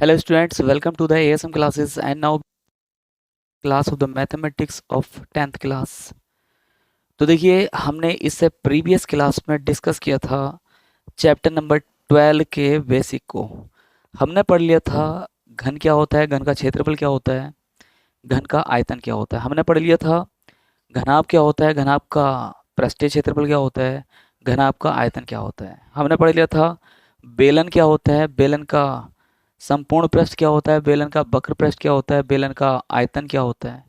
Hello students, welcome to the ASM classes and now class of the mathematics of 10th class। तो देखिए हमने इससे previous class में discuss किया था चैप्टर नंबर 12 के बेसिक को। हमने पढ़ लिया था घन क्या होता है, घन का क्षेत्रफल क्या होता है, घन का आयतन क्या होता है। हमने पढ़ लिया था घनाभ क्या होता है, घनाभ का पृष्ठीय क्षेत्रफल क्या होता है, घनाभ का आयतन क्या होता है। हमने पढ़ लिया था बेलन क्या होता है, बेलन का संपूर्ण पृष्ठ क्या होता है, बेलन का वक्र पृष्ठ क्या होता है, बेलन का आयतन क्या होता है,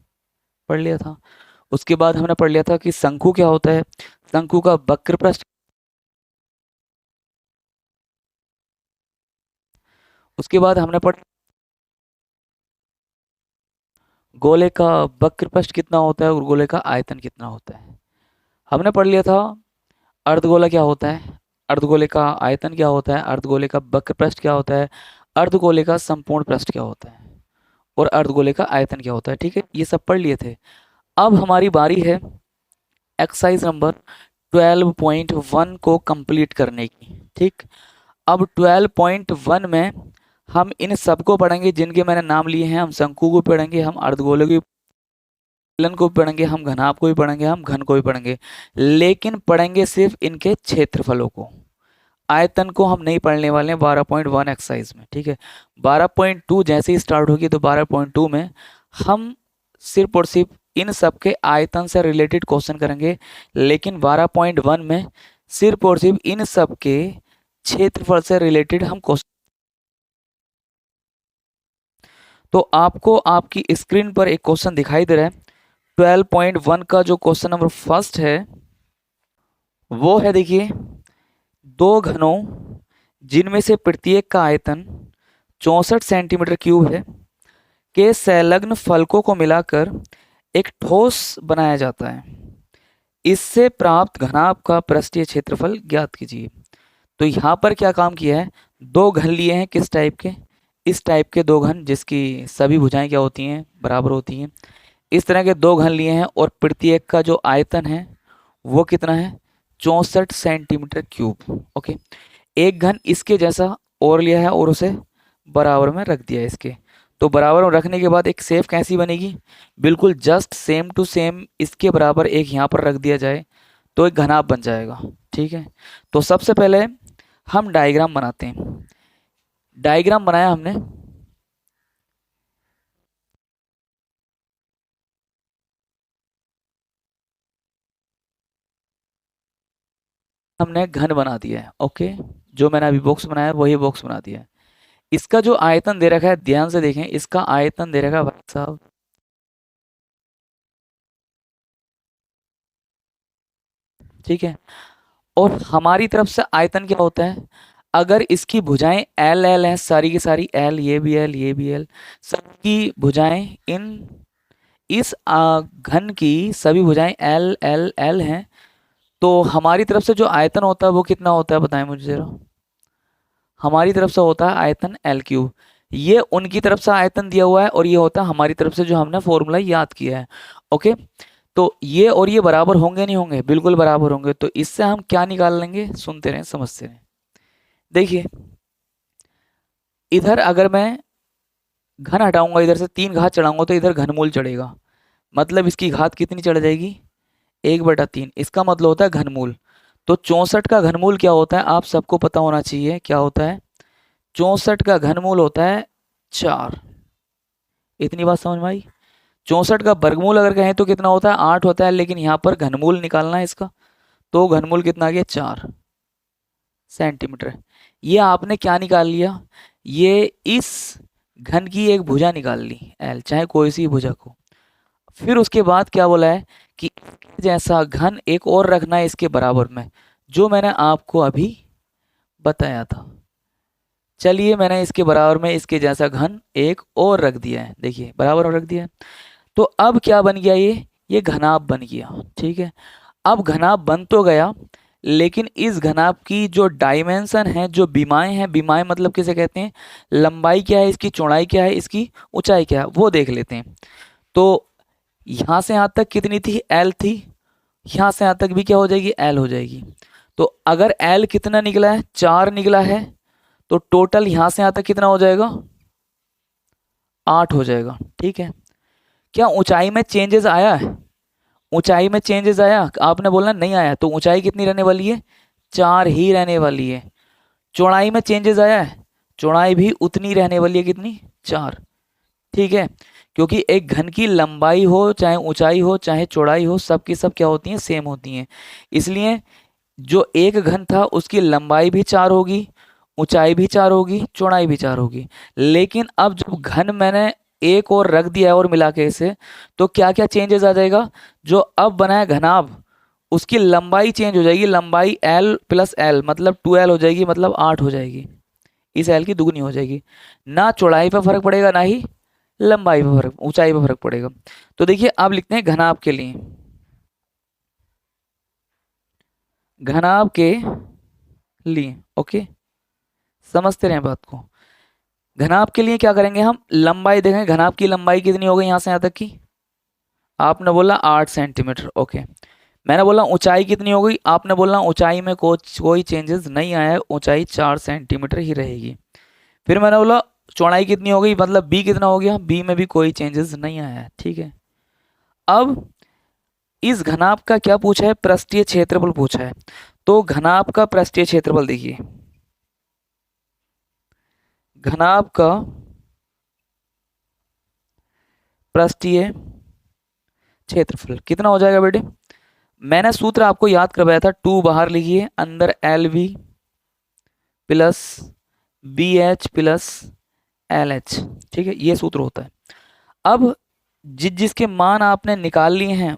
पढ़ लिया था। उसके बाद हमने पढ़ लिया था कि शंकु क्या होता है, शंकु का वक्र पृष्ठ। उसके बाद हमने पढ़ गोले का वक्र पृष्ठ कितना होता है और गोले का आयतन कितना होता है। हमने पढ़ लिया था अर्धगोला क्या होता है, अर्धगोले का आयतन क्या होता है, अर्धगोले का वक्र पृष्ठ क्या होता है, अर्धगोले का संपूर्ण पृष्ठ क्या होता है और अर्धगोले का आयतन क्या होता है। ठीक है, ये सब पढ़ लिए थे। अब हमारी बारी है एक्सरसाइज नंबर 12.1 को कंप्लीट करने की। ठीक, अब 12.1 में हम इन सबको पढ़ेंगे जिनके मैंने नाम लिए हैं। हम शंकु को पढ़ेंगे, हम अर्धगोले को बेलन को पढ़ेंगे, हम घनाभ को भी पढ़ेंगे, हम घन को भी पढ़ेंगे, लेकिन पढ़ेंगे सिर्फ इनके क्षेत्रफलों को। आयतन को हम नहीं पढ़ने वाले हैं 12.1 एक्सरसाइज में। ठीक है, 12.2 जैसे ही स्टार्ट होगी तो 12.2 में हम सिर्फ और सिर्फ इन सब के आयतन से रिलेटेड क्वेश्चन करेंगे, लेकिन 12.1 में सिर्फ और सिर्फ इन सब के क्षेत्रफल से रिलेटेड हम क्वेश्चन। तो आपको आपकी स्क्रीन पर एक क्वेश्चन दिखाई दे रहा है 12.1 का। जो क्वेश्चन नंबर फर्स्ट है वो है, देखिए, दो घनों जिनमें से प्रत्येक का आयतन 64 सेंटीमीटर क्यूब है के संलग्न फलकों को मिलाकर एक ठोस बनाया जाता है। इससे प्राप्त घनाभ का पृष्ठीय क्षेत्रफल ज्ञात कीजिए। तो यहाँ पर क्या काम किया है, दो घन लिए हैं, किस टाइप के, इस टाइप के दो घन जिसकी सभी भुजाएं क्या होती हैं, बराबर होती हैं। इस तरह के दो घन लिए हैं और प्रत्येक का जो आयतन है वो कितना है, 64 सेंटीमीटर क्यूब। ओके, एक घन इसके जैसा और लिया है और उसे बराबर में रख दिया है इसके। तो बराबर में रखने के बाद एक शेप कैसी बनेगी, बिल्कुल जस्ट सेम टू सेम इसके बराबर एक यहाँ पर रख दिया जाए तो एक घनाभ बन जाएगा। ठीक है, तो सबसे पहले हम डायग्राम बनाते हैं। डायग्राम बनाया हमने, हमने घन बना दिया है। ओके, जो मैंने अभी बॉक्स बनाया है वही बॉक्स बना दिया है। इसका जो आयतन दे रखा है ध्यान से देखें, इसका आयतन दे रखा है भाई साहब, ठीक है। और हमारी तरफ से आयतन क्या होता है, अगर इसकी भुजाएं एल एल है, सारी की सारी एल, ये भी एल, ये भी एल, सबकी भुजाएं इन इस घन की सभी भुजाएं एल एल एल हैं, तो हमारी तरफ से जो आयतन होता है वो कितना होता है बताएं मुझे जरा। हमारी तरफ से होता है आयतन एल क्यूब। ये उनकी तरफ से आयतन दिया हुआ है और ये होता है हमारी तरफ से जो हमने फॉर्मूला याद किया है। ओके, तो ये और ये बराबर होंगे नहीं होंगे, बिल्कुल बराबर होंगे। तो इससे हम क्या निकाल लेंगे, सुनते रहें समझते रहें। देखिए, इधर अगर मैं घन हटाऊंगा, इधर से 3 घात चढ़ाऊंगा तो इधर घनमूल चढ़ेगा, मतलब इसकी घात कितनी चढ़ जाएगी, 1/3। इसका मतलब होता है घनमूल। तो 64 का घनमूल क्या होता है आप सबको पता होना चाहिए, क्या होता है, 64 का घनमूल होता है 4। इतनी बात समझ में आई। 64 का वर्गमूल अगर कहें तो कितना होता है, 8 होता है, लेकिन यहाँ पर घनमूल निकालना है इसका, तो घनमूल कितना आ गया, 4 सेंटीमीटर। ये आपने क्या निकाल लिया, ये इस घन की एक भुजा निकाल ली एल, चाहे कोई सी भुजा को। फिर उसके बाद क्या बोला है कि जैसा घन एक और रखना है इसके बराबर में, जो मैंने आपको अभी बताया था। चलिए, मैंने इसके बराबर में इसके जैसा घन एक और रख दिया है, देखिए बराबर में रख दिया है। तो अब क्या बन गया, ये घनाभ बन गया। ठीक है, अब घनाभ बन तो गया, लेकिन इस घनाभ की जो डायमेंशन है, जो बीमाएं हैं, बीमाएं मतलब किसे कहते हैं, लंबाई क्या है इसकी, चौड़ाई क्या है इसकी, ऊंचाई क्या है, वो देख लेते हैं। तो यहाँ से यहाँ तक कितनी थी, एल थी, यहाँ से यहाँ तक भी क्या हो जाएगी, एल हो जाएगी। तो अगर एल कितना निकला है, 4 निकला है, तो टोटल यहाँ से यहाँ तक कितना हो जाएगा, 8 हो जाएगा। ठीक है, क्या ऊंचाई में चेंजेस आया है? ऊंचाई में चेंजेस आया? आपने बोला नहीं आया, तो ऊंचाई कितनी रहने वाली है? 4 ही रहने वाली है। चौड़ाई में चेंजेस आया है? चौड़ाई भी उतनी रहने वाली है, कितनी? 4। ठीक है, क्योंकि एक घन की लंबाई हो चाहे ऊंचाई हो चाहे चौड़ाई हो, सब की सब क्या होती हैं? सेम होती हैं। इसलिए जो एक घन था उसकी लंबाई भी 4 होगी, ऊंचाई भी 4 होगी, चौड़ाई भी 4 होगी। लेकिन अब जब घन मैंने एक और रख दिया है और मिला के इसे, तो क्या क्या चेंजेस आ जाएगा? जो अब बना है घनाभ, उसकी लंबाई चेंज हो जाएगी। लंबाई एल प्लस एल मतलब 2L हो जाएगी, मतलब 8 हो जाएगी। इस एल की दुगनी हो जाएगी। ना चौड़ाई पे फर्क पड़ेगा, ना ही लंबाई पे फर्क, ऊंचाई पे फर्क पड़ेगा। तो देखिए अब लिखते हैं घनाभ के लिए। घनाभ के लिए, ओके, समझते रहे बात को। घनाभ के लिए क्या करेंगे हम? लंबाई देखें, घनाभ की लंबाई कितनी हो गई यहां से यहां तक की? आपने बोला 8 सेंटीमीटर, ओके। मैंने बोला ऊंचाई कितनी हो गई? आपने बोला ऊंचाई में कोई चेंजेस नहीं आया है, ऊंचाई 4 सेंटीमीटर ही रहेगी। फिर मैंने बोला चौड़ाई कितनी हो गई, मतलब बी कितना हो गया? बी में भी कोई चेंजेस नहीं आया है। ठीक है, अब इस घनाभ का क्या पूछा है? पृष्ठीय क्षेत्रफल पूछा है। तो घनाभ का पृष्ठीय क्षेत्रफल देखिए, घनाभ का पृष्ठीय क्षेत्रफल कितना हो जाएगा बेटे? मैंने सूत्र आपको याद करवाया था, 2 बाहर लिखिए, अंदर L V plus B H plus L H. ठीक है, ये सूत्र होता है। अब जिसके मान आपने निकाल लिए हैं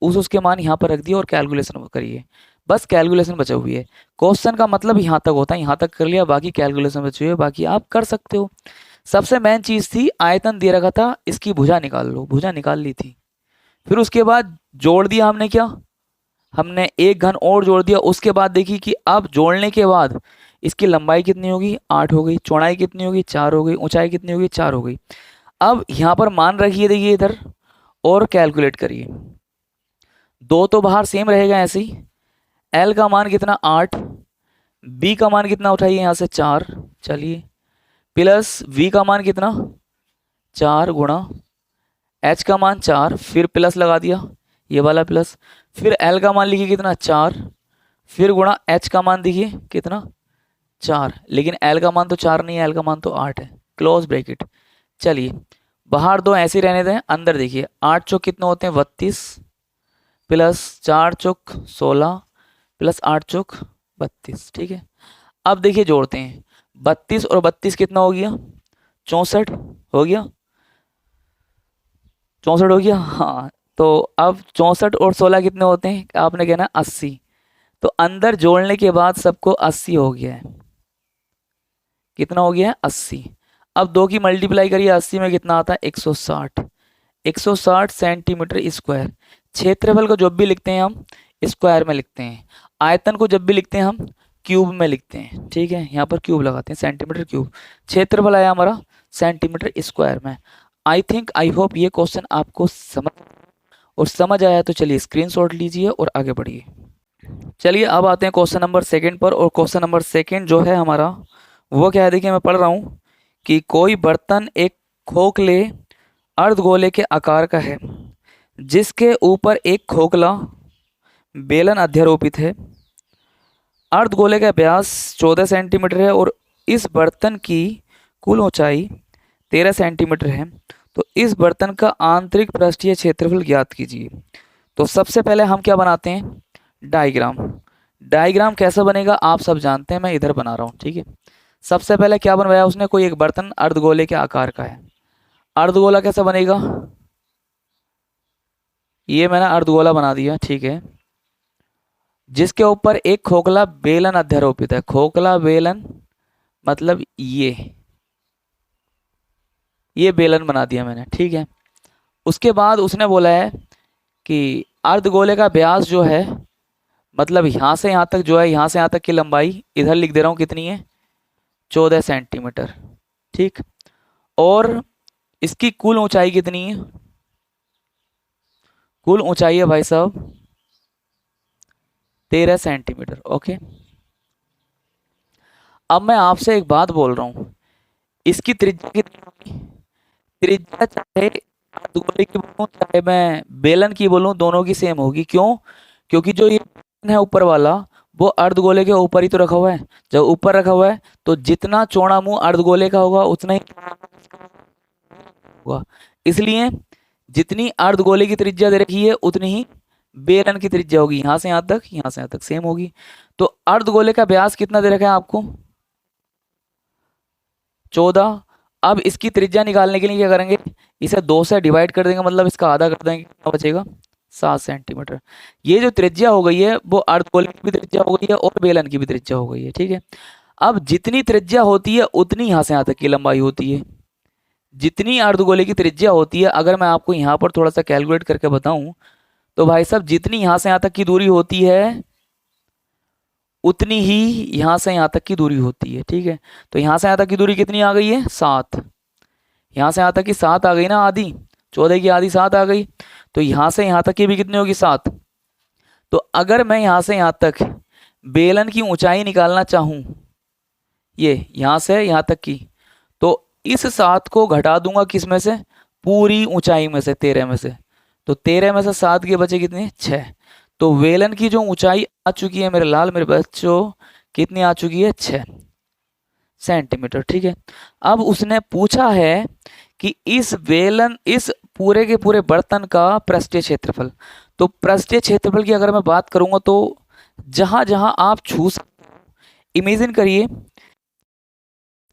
उसके मान यहाँ पर रख दिए और कैलकुलेशन करिए। बस कैलकुलेशन बचा हुई है। क्वेश्चन का मतलब यहाँ तक होता है, यहाँ तक कर लिया, बाकी कैलकुलेशन बची हुई है, बाकी आप कर सकते हो। सबसे मेन चीज थी, आयतन दे रखा था, इसकी भुजा निकाल लो। भुजा निकाल ली थी, फिर उसके बाद जोड़ दिया हमने। क्या? हमने एक घन और जोड़ दिया। उसके बाद देखिए कि अब जोड़ने के बाद इसकी लंबाई कितनी होगी? 8 हो गई। चौड़ाई कितनी होगी? 4 हो गई। ऊंचाई कितनी होगी? 4 हो गई। अब यहाँ पर मान रखिए, देखिए इधर, और कैलकुलेट करिए। दो तो बाहर सेम रहेगा ऐसे ही। एल का मान कितना? 8। बी का मान कितना उठाइए यहाँ से? 4। चलिए, प्लस वी का मान कितना? 4 गुणा एच का मान 4, फिर प्लस लगा दिया, ये वाला प्लस। फिर एल का मान लिखिए कितना? 4, फिर गुणा एच का मान देखिए कितना? 4। लेकिन एल का मान तो 4 नहीं है, एल का मान तो 8 है। Close bracket. चलिए, बाहर दो ऐसे ही रहने दें, अंदर देखिए 8 चौक कितने होते हैं? 32 प्लस 4 चौक 16 प्लस 8 चौक 32। ठीक है, अब देखिए जोड़ते हैं। 32 और 32 कितना हो गया? 64 हो गया। 64 हो गया, हाँ। तो अब 64 और 16 कितने होते हैं? आपने कहना 80। तो अंदर जोड़ने के बाद सबको 80 हो गया है। कितना हो गया है? 80। अब दो की मल्टीप्लाई करिए, 80 में कितना आता है? 160। 160 सेंटीमीटर स्क्वायर। क्षेत्रफल को जब भी लिखते हैं हम स्क्वायर में लिखते हैं, आयतन को जब भी लिखते हैं हम क्यूब में लिखते हैं। ठीक है, यहाँ पर क्यूब लगाते हैं, सेंटीमीटर क्यूब। क्षेत्रफल आया हमारा सेंटीमीटर स्क्वायर में। आई थिंक, आई होप ये क्वेश्चन आपको समझ आया। तो चलिए स्क्रीनशॉट लीजिए और आगे बढ़िए। चलिए अब आते हैं क्वेश्चन नंबर सेकंड पर। और क्वेश्चन नंबर सेकंड जो है हमारा, वो क्या है? देखिए मैं पढ़ रहा हूँ कि कोई बर्तन एक खोखले अर्धगोले के आकार का है, जिसके ऊपर एक खोखला बेलन अध्यारोपित है। अर्धगोले का व्यास 14 सेंटीमीटर है और इस बर्तन की कुल ऊंचाई 13 सेंटीमीटर है। तो इस बर्तन का आंतरिक पृष्ठीय क्षेत्रफल ज्ञात कीजिए। तो सबसे पहले हम क्या बनाते हैं? डायग्राम। डायग्राम कैसा बनेगा आप सब जानते हैं, मैं इधर बना रहा हूँ। ठीक है, सबसे पहले क्या बनवाया उसने? कोई एक बर्तन अर्धगोले के आकार का है। अर्धगोला कैसा बनेगा? ये मैंने अर्धगोला बना दिया। ठीक है, जिसके ऊपर एक खोखला बेलन अध्यारोपित है। खोखला बेलन मतलब ये बेलन बना दिया मैंने। ठीक है, उसके बाद उसने बोला है कि अर्धगोले का व्यास जो है, मतलब यहां से यहां तक जो है, यहां से यहां तक की लंबाई इधर लिख दे रहा हूं कितनी है? 14 सेंटीमीटर। ठीक, और इसकी कुल ऊंचाई कितनी है? कुल ऊंचाई है भाई साहब 13 सेंटीमीटर। ओके, अब मैं आपसे एक बात बोल रहा हूं, इसकी त्रिज्या कितनी होगी? त्रिज्या चाहे अर्धगोले की बोलूं चाहे मैं बेलन की बोलूं, दोनों की सेम होगी। क्यों? क्योंकि जो ये बेलन है ऊपर वाला, वो अर्धगोले के ऊपर ही तो रखा हुआ है। जब ऊपर रखा हुआ है तो जितना चौड़ा मुंह अर्धगोले का होगा उतना ही होगा। इसलिए जितनी अर्धगोले की त्रिज्या दे रखी है उतनी ही बेलन की त्रिज्या होगी। यहां से यहां तक, यहां से यहां तक सेम होगी। तो अर्धगोले का व्यास कितना दे रखा है आपको? 14। अब इसकी त्रिज्या निकालने के लिए क्या करेंगे? इसे 2 से डिवाइड कर देंगे, मतलब इसका आधा कर देंगे, कितना बचेगा? 7 सेंटीमीटर। ये जो त्रिज्या हो गई है वो अर्धगोले की भी त्रिज्या हो गई है और बेलन की भी त्रिज्या हो गई है। ठीक है। अब जितनी त्रिज्या होती है उतनी यहां से यहां तक की लंबाई होती है। जितनी अर्धगोले की त्रिज्या होती है, अगर मैं आपको यहाँ पर थोड़ा सा कैलकुलेट करके बताऊं तो भाई साहब, जितनी यहां से यहां तक की दूरी होती है उतनी ही यहां से यहां तक की दूरी होती है। ठीक है। तो यहां से यहां तक की दूरी कितनी आ गई है? 7। यहां से यहां तक की 7 आ गई ना, आधी। 14 की आधी 7 आ गई। तो यहां से यहां तक की भी कितनी होगी? 7। तो अगर मैं यहां से यहां तक बेलन की ऊंचाई निकालना चाहूं, ये यहां से यहां तक की, तो इस 7 को घटा दूंगा किस में से? पूरी ऊंचाई में से, 13 में से। तो 13 में से 7 के बचे कितने? 6। तो वेलन की जो ऊंचाई आ चुकी है मेरे लाल मेरे बच्चों, कितनी आ चुकी है? 6 सेंटीमीटर। ठीक है। अब उसने पूछा है कि इस वेलन, इस पूरे के पूरे बर्तन का पृष्ठीय क्षेत्रफल। तो पृष्ठीय क्षेत्रफल की अगर मैं बात करूंगा तो जहां जहां आप छू सकते, इमेजिन करिए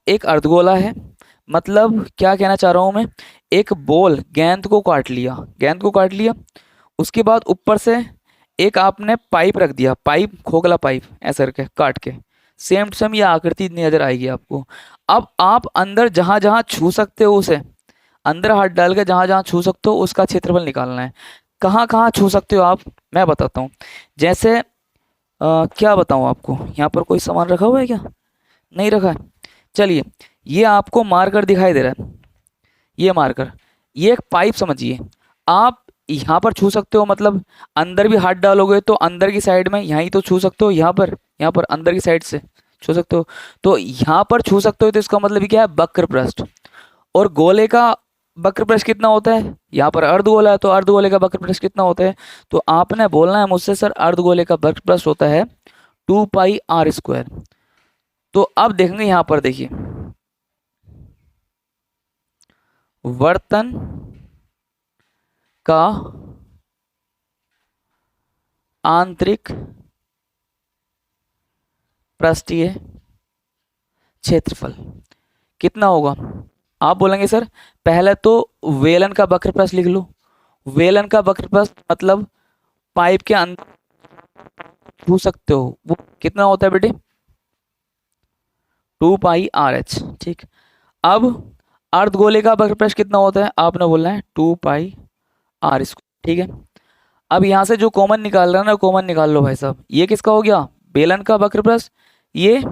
एक अर्धगोला है, मतलब क्या कहना चाह रहा हूं मैं, एक बॉल गेंद को काट लिया, गेंद को काट लिया, उसके बाद ऊपर से एक आपने पाइप रख दिया, पाइप, खोखला पाइप ऐसा करके काट के, सेम टू सेम ये आकृति इतनी नजर आएगी आपको। अब आप अंदर जहां जहां छू सकते हो उसे, अंदर हाथ डाल के जहां जहां छू सकते हो उसका क्षेत्रफल निकालना है। कहाँ कहाँ छू सकते हो आप, मैं बताता हूँ। जैसे क्या बताऊँ आपको, यहाँ पर कोई सामान रखा हुआ है क्या? नहीं रखा है। चलिए, ये आपको मार्कर दिखाई दे रहा है, ये मार्कर, ये एक पाइप समझिए। आप यहाँ पर छू सकते हो, मतलब अंदर भी हाथ डालोगे तो अंदर की साइड में यहीं तो छू सकते हो, यहाँ पर अंदर की साइड से छू सकते हो। तो यहाँ पर छू सकते हो तो इसका मतलब क्या है? वक्र पृष्ठ। और गोले का वक्र पृष्ठ कितना होता है? यहाँ पर अर्धगोला है तो अर्धगोले का वक्र पृष्ठ कितना होता है? तो आपने बोलना है मुझसे, सर अर्धगोले का वक्र पृष्ठ होता है 2πr²। तो अब देखेंगे यहाँ पर, देखिए वर्तन का आंतरिक पृष्ठीय क्षेत्रफल कितना होगा? आप बोलेंगे सर पहले तो वेलन का वक्र पृष्ठ लिख लो। वेलन का वक्र पृष्ठ मतलब पाइप के अंदर छू सकते हो, वो कितना होता है बेटे? 2πrh। ठीक। अब अर्धगोले का वक्र पृष्ठ कितना होता है? आपने बोलना है 2πr²। ठीक है। अब यहां से जो कॉमन निकाल रहा है ना, कॉमन निकाल लो भाई साहब। ये किसका हो गया? बेलन का वक्र पृष्ठ, ये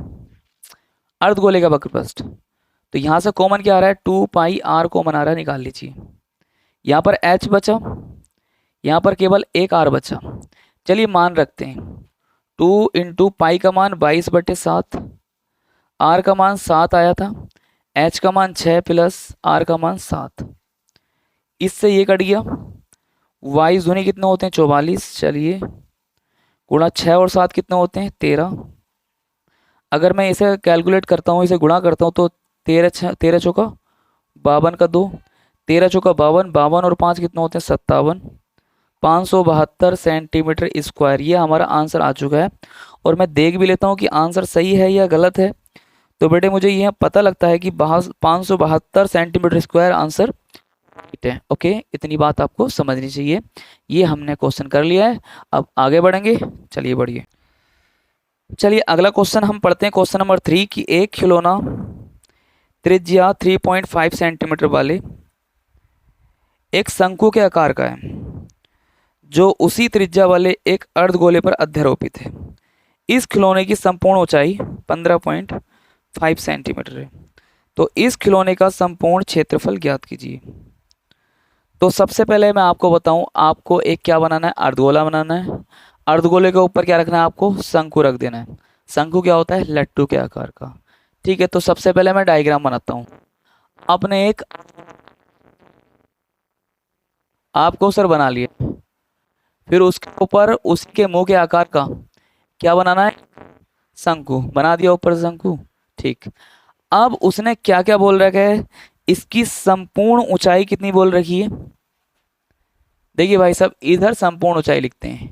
अर्धगोले का वक्र पृष्ठ। तो यहां से कॉमन क्या आ रहा है? 2πr कॉमन आ रहा है, निकाल लीजिए। यहाँ पर h बचा, यहाँ पर केवल एक r बचा। चलिए मान रखते हैं 2 इंटू पाई का मान 22/7, r का मान 7 आया था, h का मान 6 प्लस r का मान 7। इससे ये कट गया, y दूनी कितने होते हैं? 44। चलिए गुणा 6 और 7 कितने होते हैं? 13। अगर मैं इसे कैलकुलेट करता हूँ, इसे गुणा करता हूँ तो 13 चौका 52 का 2, 13 चौका 52, 52 और 5 कितने होते हैं? 57। 572 सेंटीमीटर स्क्वायर, ये हमारा आंसर आ चुका है। और मैं देख भी लेता हूँ कि आंसर सही है या गलत है। तो बेटे मुझे यह पता लगता है कि 572 सेंटीमीटर स्क्वायर आंसर राइट है। ओके, इतनी बात आपको समझनी चाहिए। ये हमने क्वेश्चन कर लिया है, अब आगे बढ़ेंगे। चलिए बढ़िए। चलिए अगला क्वेश्चन हम पढ़ते हैं, क्वेश्चन नंबर 3 की एक खिलौना त्रिज्या 3.5 सेंटीमीटर वाले एक शंकु के आकार का है जो उसी त्रिज्या वाले एक अर्धगोले पर अध्यारोपित है। इस खिलौने की संपूर्ण ऊंचाई 15.5 सेंटीमीटर है। तो इस खिलौने का संपूर्ण क्षेत्रफल ज्ञात कीजिए। तो सबसे पहले मैं आपको बताऊं, आपको एक क्या बनाना है? अर्धगोला बनाना है। अर्धगोले के ऊपर क्या रखना है आपको? शंकु रख देना है। शंकु क्या होता है? लट्टू के आकार का। ठीक है। तो सबसे पहले मैं डायग्राम बनाता हूँ। आपने एक आपको सर बना लिया। फिर उसके ऊपर उसके मुंह के आकार का क्या बनाना है, शंकु बना दिया ऊपर से शंकु। ठीक। अब उसने क्या क्या बोल रखा है, इसकी संपूर्ण ऊंचाई कितनी बोल रखी है। देखिए भाई साहब, इधर संपूर्ण ऊंचाई लिखते हैं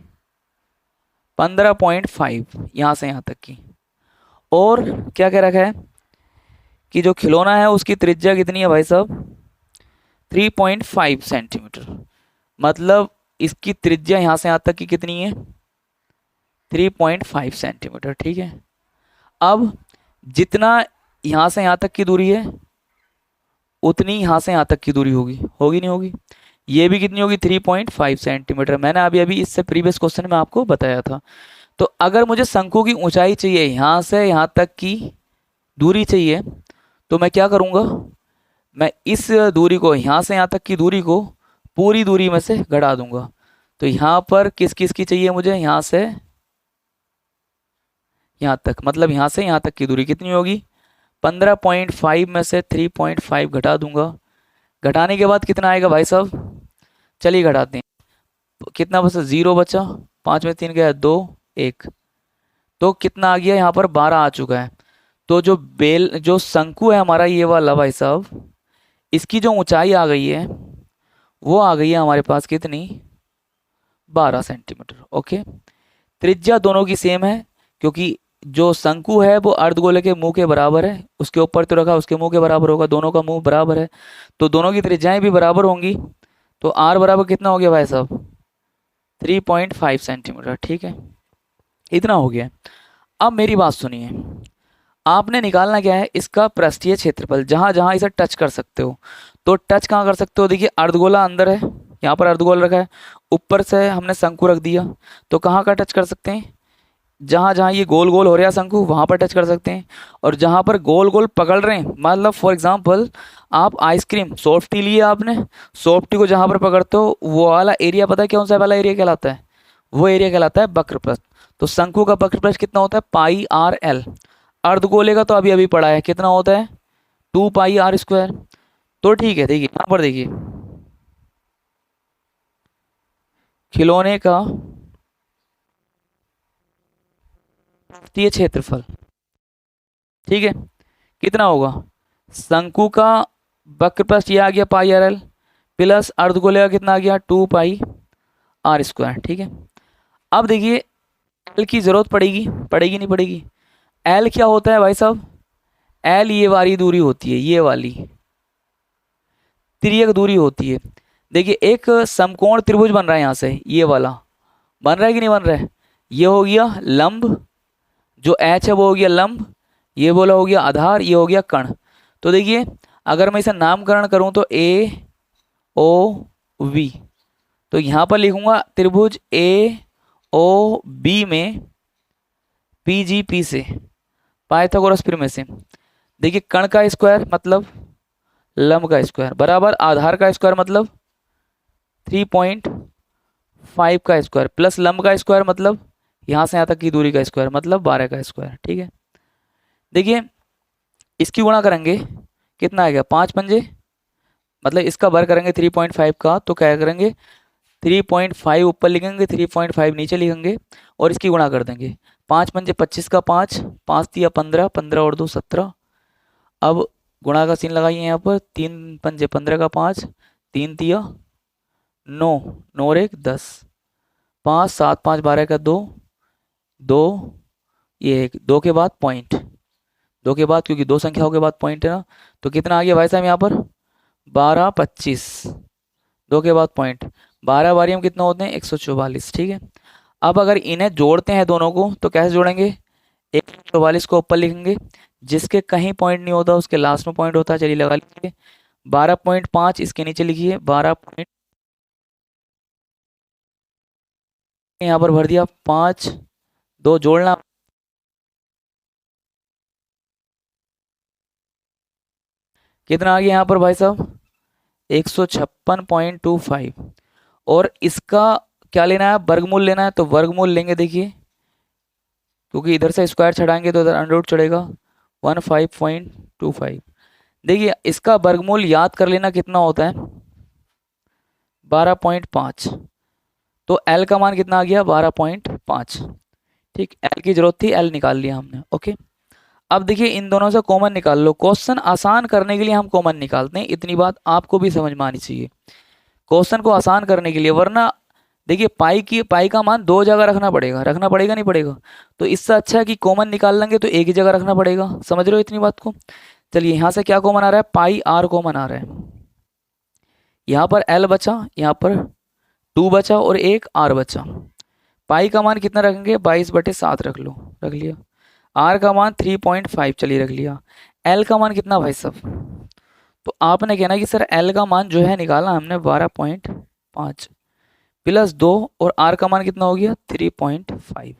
15.5 यहां से यहां तक की। और क्या क्या रखा है कि जो खिलौना है उसकी त्रिज्या कितनी है भाई साहब, 3.5 सेंटीमीटर। मतलब इसकी त्रिज्या यहां से यहां तक की कितनी है, 3.5 सेंटीमीटर। ठीक है। अब जितना यहां से यहां तक की दूरी है उतनी यहां से यहां तक की दूरी होगी, होगी नहीं होगी। ये भी कितनी होगी, 3.5 सेंटीमीटर। मैंने अभी अभी इससे प्रीवियस क्वेश्चन में आपको बताया था। तो अगर मुझे शंकु की ऊंचाई चाहिए, यहां से यहां तक की दूरी चाहिए, तो मैं क्या करूंगा, मैं इस दूरी को, यहां से यहां तक की दूरी को पूरी दूरी में से घटा दूंगा। तो यहां पर किस किस की चाहिए मुझे, यहां से यहां तक, मतलब यहां से यहां तक की दूरी कितनी होगी, 15.5 में से 3.5 घटा दूंगा। घटाने के बाद कितना आएगा भाई साहब, चलिए घटाते हैं। तो कितना बचा, 0 बचा, 5 में 3 गया 2, 1। तो कितना आ गया यहाँ पर, 12 आ चुका है। तो जो शंकु है हमारा ये वाला भाई साहब, इसकी जो ऊंचाई आ गई है वो आ गई है हमारे पास कितनी, 12 सेंटीमीटर। ओके। त्रिज्या दोनों की सेम है, क्योंकि जो शंकु है वो अर्धगोले के मुंह के बराबर है, उसके ऊपर तो रखा उसके मुंह के बराबर होगा, दोनों का मुंह बराबर है, तो दोनों की त्रिज्याएं भी बराबर होंगी। तो आर बराबर कितना हो गया भाई साहब, 3.5 सेंटीमीटर। ठीक है, इतना हो गया। अब मेरी बात सुनिए, आपने निकालना क्या है, इसका पृष्ठीय क्षेत्रफल, जहां जहां इसे टच कर सकते हो। तो टच कहाँ कर सकते हो, देखिए अर्धगोला अंदर है, यहाँ पर अर्धगोल रखा है, ऊपर से हमने शंकु रख दिया, तो कहाँ का टच कर सकते हैं, जहां जहां ये गोल गोल हो रहा है शंकु वहां पर टच कर सकते हैं। और जहां पर गोल गोल पकड़ रहे हैं, मतलब फॉर एग्जांपल आप आइसक्रीम सॉफ्टी लिए आपने, सॉफ्टी को जहां पर पकड़ते हो वो वाला एरिया, पता है कौन सा वाला एरिया कहलाता है, वो एरिया कहलाता है वक्रपृष्ठ। तो शंकु का वक्रपृष्ठ कितना होता है, पाई आर एल। अर्धगोले का तो अभी अभी पढ़ा है, कितना होता है, 2 पाई r स्क्वायर। तो ठीक है, देखिए यहाँ पर देखिए, खिलौने का पृष्ठीय क्षेत्रफल, ठीक है, कितना होगा, शंकु का वक्रपृष्ठ ये आ गया पाई आर एल, प्लस अर्धगोले का कितना आ गया, 2 पाई r स्क्वायर। ठीक है। अब देखिए एल की जरूरत पड़ेगी, पड़ेगी नहीं पड़ेगी, एल क्या होता है भाई साहब, एल ये वाली दूरी होती है, ये वाली तिर्यक दूरी होती है। देखिए एक समकोण त्रिभुज बन रहा है यहाँ से, ये वाला बन रहा है कि नहीं बन रहा है, ये हो गया लंब, जो एच है वो हो गया लंब, ये बोला हो गया आधार, ये हो गया कर्ण। तो देखिए अगर मैं इसे नामकरण करूं तो ए ओ वी, तो यहाँ पर लिखूंगा त्रिभुज ए ओ बी में पी जी पी से, पाइथागोरस प्रमेय से। देखिए कर्ण का स्क्वायर मतलब लंब का स्क्वायर बराबर आधार का स्क्वायर मतलब 3.5 का स्क्वायर, प्लस लंब का स्क्वायर मतलब यहाँ से यहाँ तक की दूरी का स्क्वायर मतलब 12 का स्क्वायर। ठीक है। देखिए इसकी गुणा करेंगे, कितना आएगा, 5 पंजे, मतलब इसका वर्ग करेंगे 3.5 का, तो क्या करेंगे, 3.5 ऊपर लिखेंगे, 3.5 नीचे लिखेंगे, और इसकी गुणा कर देंगे। 5 पंजे 25 का 5, 5 तिया 15, 15 और 2 17। अब गुणा का सीन लगाइए यहाँ पर, 3 पंजे 15 का 5, 3 तिया 9, 9 और 1 10, 5 7 5 12 का 2, 2 ये 1, 2 के बाद पॉइंट, 2 के बाद क्योंकि 2 संख्याओं के बाद पॉइंट है ना, तो कितना आ गया भाई साहब यहाँ पर 12 25, 2 के बाद पॉइंट, 12 बारी में कितना होते हैं 144। ठीक है। अब अगर इन्हें जोड़ते हैं दोनों को तो कैसे जोड़ेंगे, 144 को ऊपर लिखेंगे, जिसके कहीं पॉइंट नहीं होता उसके लास्ट में पॉइंट होता है, चलिए लगा लीजिए। 12.5 इसके नीचे लिखिए, 12 पॉइंट यहाँ पर भर दिया, 5 2 जोड़ना, कितना आ गया यहाँ पर भाई साहब 156.25। और इसका क्या लेना है, वर्गमूल लेना है, तो वर्गमूल लेंगे। देखिए क्योंकि इधर से स्क्वायर छड़ाएंगे तो इधर अंडर चढ़ेगा, 15.25। देखिए इसका वर्गमूल याद कर लेना कितना होता है, 12.5। तो एल का मान कितना आ गया? 12.5। ठीक, एल की जरूरत थी, एल निकाल लिया हमने। ओके, अब देखिए इन दोनों से कॉमन निकाल लो। क्वेश्चन आसान करने के लिए हम कॉमन निकालते हैं, इतनी बात आपको भी समझ में आनी चाहिए, क्वेश्चन को आसान करने के लिए। वरना देखिए पाई का मान दो जगह रखना पड़ेगा नहीं पड़ेगा? तो इससे अच्छा है कि कॉमन निकाल लेंगे तो एक ही जगह रखना पड़ेगा। समझ रहे हो इतनी बात को? चलिए यहाँ से क्या कॉमन आ रहा है? पाई आर कॉमन आ रहा है। यहाँ पर एल बचा, यहाँ पर 2 बचा और एक आर बचा। पाई का मान कितना रखेंगे? 22/7 रख लो, रख लिया। आर का मान 3.5, चलिए रख लिया। एल का मान कितना भाई साहब? तो आपने कहना कि सर एल का मान जो है निकाला हमने 12.5 प्लस 2 और आर का मान कितना हो गया? 3.5।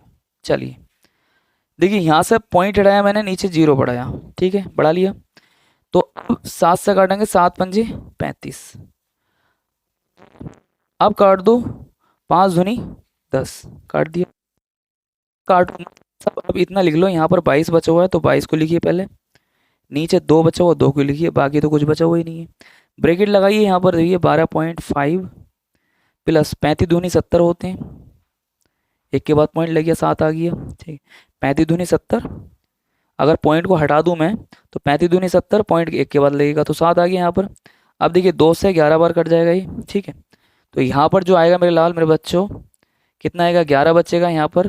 चलिए देखिए यहाँ से पॉइंट हटाया मैंने, नीचे 0 बढ़ाया, ठीक है, बढ़ा लिया। तो अब 7 से काटेंगे, 7 पंजे 35। अब काट दो, 5 दूनी 10, काट दिया। काटो सब, अब इतना लिख लो। यहाँ पर 22 बचा हुआ है तो 22 को लिखिए पहले, नीचे 2 बचा हुआ 2 को लिखिए, बाकी तो कुछ बचा हुआ ही नहीं है। ब्रैकेट लगाइए, यहाँ पर देखिए 12.5 प्लस 35 दूनी 70 होते हैं, एक के बाद पॉइंट लग गया, 7 आ गया। ठीक, 35 दूनी 70, अगर पॉइंट को हटा दूं मैं तो 35 दूनी 70, पॉइंट एक के बाद लगेगा तो 7 आ गया यहाँ पर। अब देखिए 2 से 11 बार कट जाएगा ये, ठीक है। तो यहाँ पर जो आएगा मेरे लाल मेरे बच्चों, कितना आएगा? 11 बचेगा यहाँ पर,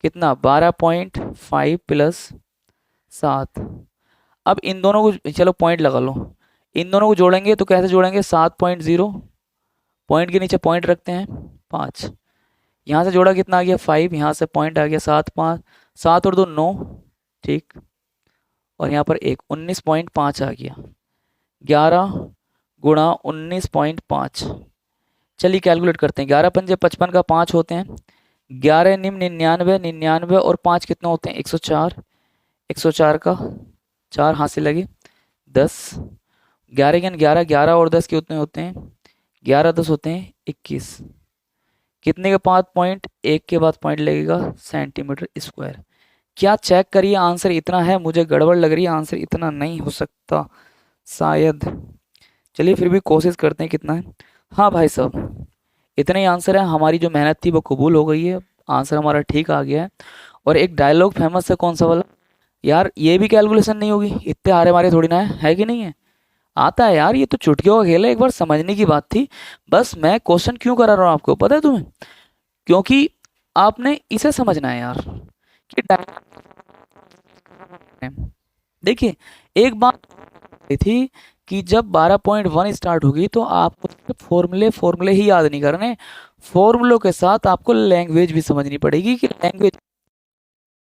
कितना? 12.5 प्लस 7। अब इन दोनों को चलो पॉइंट लगा लो, इन दोनों को जोड़ेंगे तो कैसे जोड़ेंगे? 7.0, पॉइंट के नीचे पॉइंट रखते हैं 5, यहाँ से जोड़ा कितना आ गया? 5, यहाँ से पॉइंट आ गया 7, 5, 7 और 2 9, ठीक, और यहाँ पर 1, 19.5 आ गया। 11 गुणा 19.5, चलिए कैलकुलेट करते हैं। 11 पंजे 55 का 5 होते हैं, 11 निम 99, 99 और 5 कितना होते हैं? 104, 104 का 4 हाथ से लगे 10, 11 ज्ञान 11, 11 और 10 कितने होते हैं? 11 10 होते हैं 21। कितने के 5 पॉइंट? एक के बाद पॉइंट लगेगा सेंटीमीटर स्क्वायर। क्या चेक करिए, आंसर इतना है? मुझे गड़बड़ लग रही है, आंसर इतना नहीं हो सकता शायद। चलिए फिर भी कोशिश करते हैं कितना है। हाँ भाई साहब, इतना ही आंसर है। हमारी जो मेहनत थी वो कबूल हो गई है, आंसर हमारा ठीक आ गया है। और एक डायलॉग फेमस है, कौन सा वाला यार? ये भी कैलकुलेशन नहीं होगी, इतने हारे मारे थोड़ी ना है कि नहीं है? आता है यार, ये तो चुटकियों का खेल है, एक बार समझने की बात थी। बस मैं क्वेश्चन क्यों करा रहा हूँ आपको पता है तुम्हें? क्योंकि आपने इसे समझना है यार कि देखिए एक बात थी कि जब 12.1 स्टार्ट होगी तो आपको फॉर्मूले ही याद नहीं करने, फॉर्मूलों के साथ आपको लैंग्वेज भी समझनी पड़ेगी कि लैंग्वेज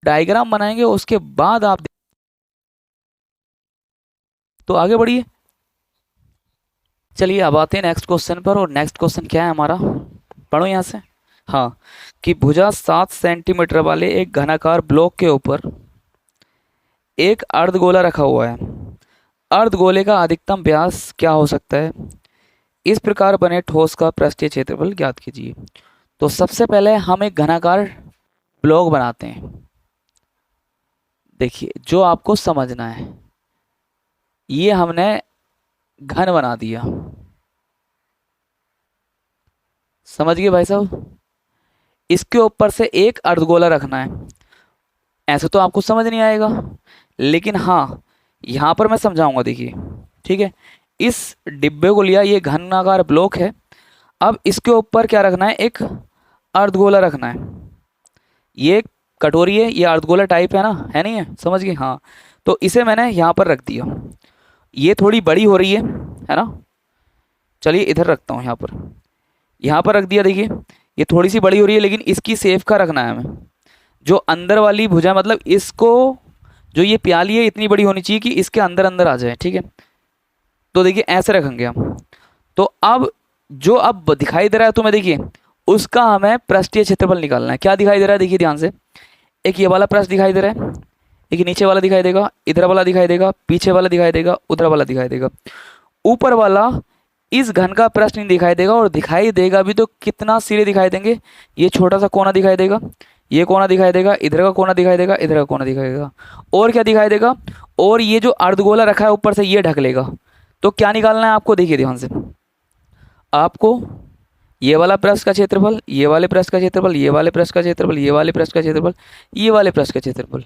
डायग्राम बनाएंगे उसके बाद आप। तो आगे बढ़िए, चलिए अब आते हैं नेक्स्ट क्वेश्चन पर। और नेक्स्ट क्वेश्चन क्या है हमारा, पढ़ो यहाँ से। हाँ, कि भुजा 7 सेंटीमीटर वाले एक घनाकार ब्लॉक के ऊपर एक अर्धगोला रखा हुआ है। अर्धगोले का अधिकतम व्यास क्या हो सकता है? इस प्रकार बने ठोस का पृष्ठीय क्षेत्रफल ज्ञात कीजिए। तो सबसे पहले हम एक घनाकार ब्लॉक बनाते हैं। देखिए जो आपको समझना है, ये हमने घन बना दिया, समझ गए भाई साहब? इसके ऊपर से एक अर्धगोला रखना है। ऐसे तो आपको समझ नहीं आएगा, लेकिन हाँ यहाँ पर मैं समझाऊंगा, देखिए ठीक है। इस डिब्बे को लिया, ये घनाकार ब्लॉक है। अब इसके ऊपर क्या रखना है? एक अर्धगोला रखना है। ये कटोरी है, ये अर्धगोला टाइप है ना, है नहीं है? समझ गए? हाँ, तो इसे मैंने यहाँ पर रख दिया। ये थोड़ी बड़ी हो रही है ना? चलिए इधर रखता हूँ, यहाँ पर रख दिया। देखिए ये थोड़ी सी बड़ी हो रही है, लेकिन इसकी सेफ का रखना है हमें। जो अंदर वाली भुजा, मतलब इसको, जो ये प्याली है इतनी बड़ी होनी चाहिए कि इसके अंदर अंदर आ जाए, ठीक है। तो देखिए ऐसे रखेंगे हम। तो अब जो अब दिखाई दे रहा है तुम्हें, देखिए उसका हमें पृष्ठीय क्षेत्रफल निकालना है। क्या दिखाई दे रहा है? देखिए ध्यान से, एक ये वाला पृष्ठ दिखाई दे रहा है, एक नीचे वाला दिखाई देगा, इधर वाला दिखाई देगा, पीछे वाला दिखाई देगा, उधर वाला दिखाई देगा। ऊपर वाला इस घन का पृष्ठ नहीं दिखाई देगा, और दिखाई देगा भी तो कितना सिरे दिखाई देंगे? ये छोटा सा कोना दिखाई देगा, ये कोना दिखाई देगा, इधर का कोना दिखाई देगा, इधर का कोना दिखाई देगा, और क्या दिखाई देगा? और ये जो अर्धगोला रखा है ऊपर से, ये ढक लेगा। तो क्या निकालना है आपको? देखिए ध्यान से, आपको ये वाला पृष्ठ का क्षेत्रफल, ये वाले पृष्ठ का क्षेत्रफल, ये वाले पृष्ठ का क्षेत्रफल, ये वाले पृष्ठ का क्षेत्रफल, ये वाले पृष्ठ का क्षेत्रफल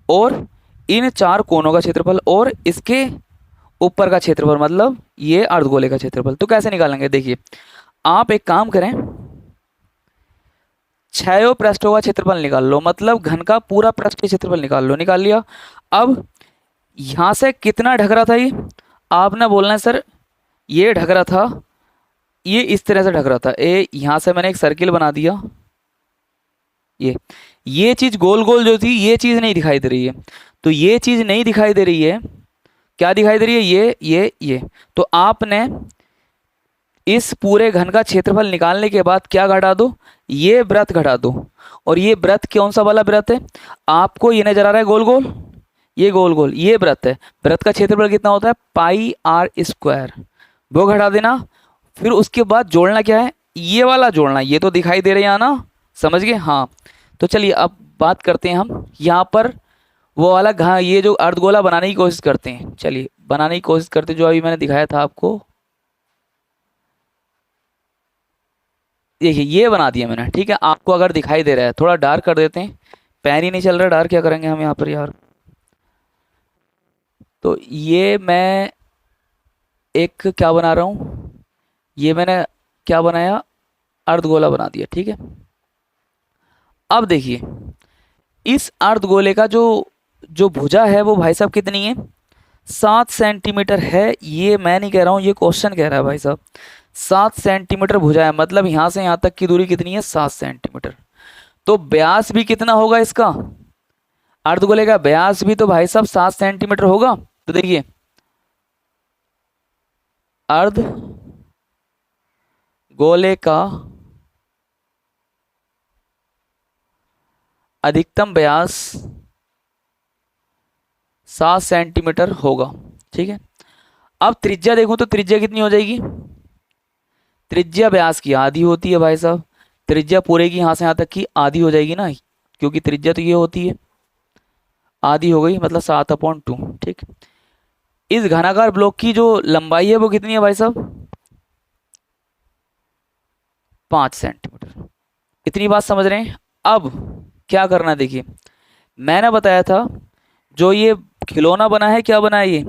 और इन चार कोनों का क्षेत्रफल और इसके ऊपर का क्षेत्रफल, मतलब ये अर्धगोले का क्षेत्रफल। तो कैसे निकालेंगे, देखिए आप एक काम करें, छयों पृष्ठों का क्षेत्रफल निकाल लो, मतलब घन का पूरा पृष्ठ का क्षेत्रफल निकाल लो। निकाल लिया। अब यहां से कितना ढक रहा था ये, आपने बोलना है सर ये ढक रहा था, ये इस तरह से ढक रहा था। यहां से मैंने एक सर्किल बना दिया, ये चीज गोल गोल जो थी ये चीज नहीं दिखाई दे रही है, तो ये चीज नहीं दिखाई दे रही है, क्या दिखाई दे रही है, ये। तो आपने इस पूरे घन का क्षेत्रफल निकालने के बाद क्या घटा दो, ये वृत्त घटा दो। और ये वृत्त कौन सा वाला वृत्त है, आपको ये नजर आ रहा है गोल गोल, ये गोल गोल ये वृत्त है। वृत्त का क्षेत्रफल कितना होता है, पाई आर स्क्वायर, वो घटा देना। फिर उसके बाद जोड़ना क्या है, ये वाला जोड़ना, ये तो दिखाई दे रहा है ना, समझ गए। हाँ तो चलिए अब बात करते हैं हम यहाँ पर वो वाला घा ये जो अर्धगोला बनाने की कोशिश करते हैं, चलिए बनाने की कोशिश करते हैं, जो अभी मैंने दिखाया था आपको। देखिए ये बना दिया मैंने, ठीक है। आपको अगर दिखाई दे रहा है थोड़ा डार्क कर देते हैं, पेन ही नहीं चल रहा, डार्क क्या करेंगे हम यहाँ पर यार। तो ये मैं एक क्या बना रहा हूँ, ये मैंने क्या बनाया, अर्धगोला बना दिया, ठीक है। अब देखिए इस अर्धगोले का जो जो भुजा है वो भाई साहब कितनी है, 7 सेंटीमीटर है। ये मैं नहीं कह रहा हूँ, ये क्वेश्चन कह रहा है भाई साहब, 7 सेंटीमीटर भुजा है, मतलब यहाँ से यहाँ तक की दूरी कितनी है, 7 सेंटीमीटर। तो व्यास भी कितना होगा इसका, अर्धगोले का व्यास भी तो भाई साहब 7 सेंटीमीटर होगा। तो देखिए अर्ध गोले का अधिकतम व्यास 7 सेंटीमीटर होगा, ठीक है। अब त्रिज्या देखो तो त्रिज्या कितनी हो जाएगी, त्रिज्या व्यास की आधी होती है भाई साहब, त्रिज्या पूरे की यहाँ से यहाँ तक की आधी हो जाएगी ना, क्योंकि त्रिज्या तो ये होती है, आधी हो गई, मतलब 7/2, ठीक। इस घनाकार ब्लॉक की जो लंबाई है वो कितनी है भाई साहब, 5 सेंटीमीटर। इतनी बात समझ रहे हैं। अब क्या करना है, देखिए मैंने बताया था जो ये खिलौना बना है, क्या बना है ये,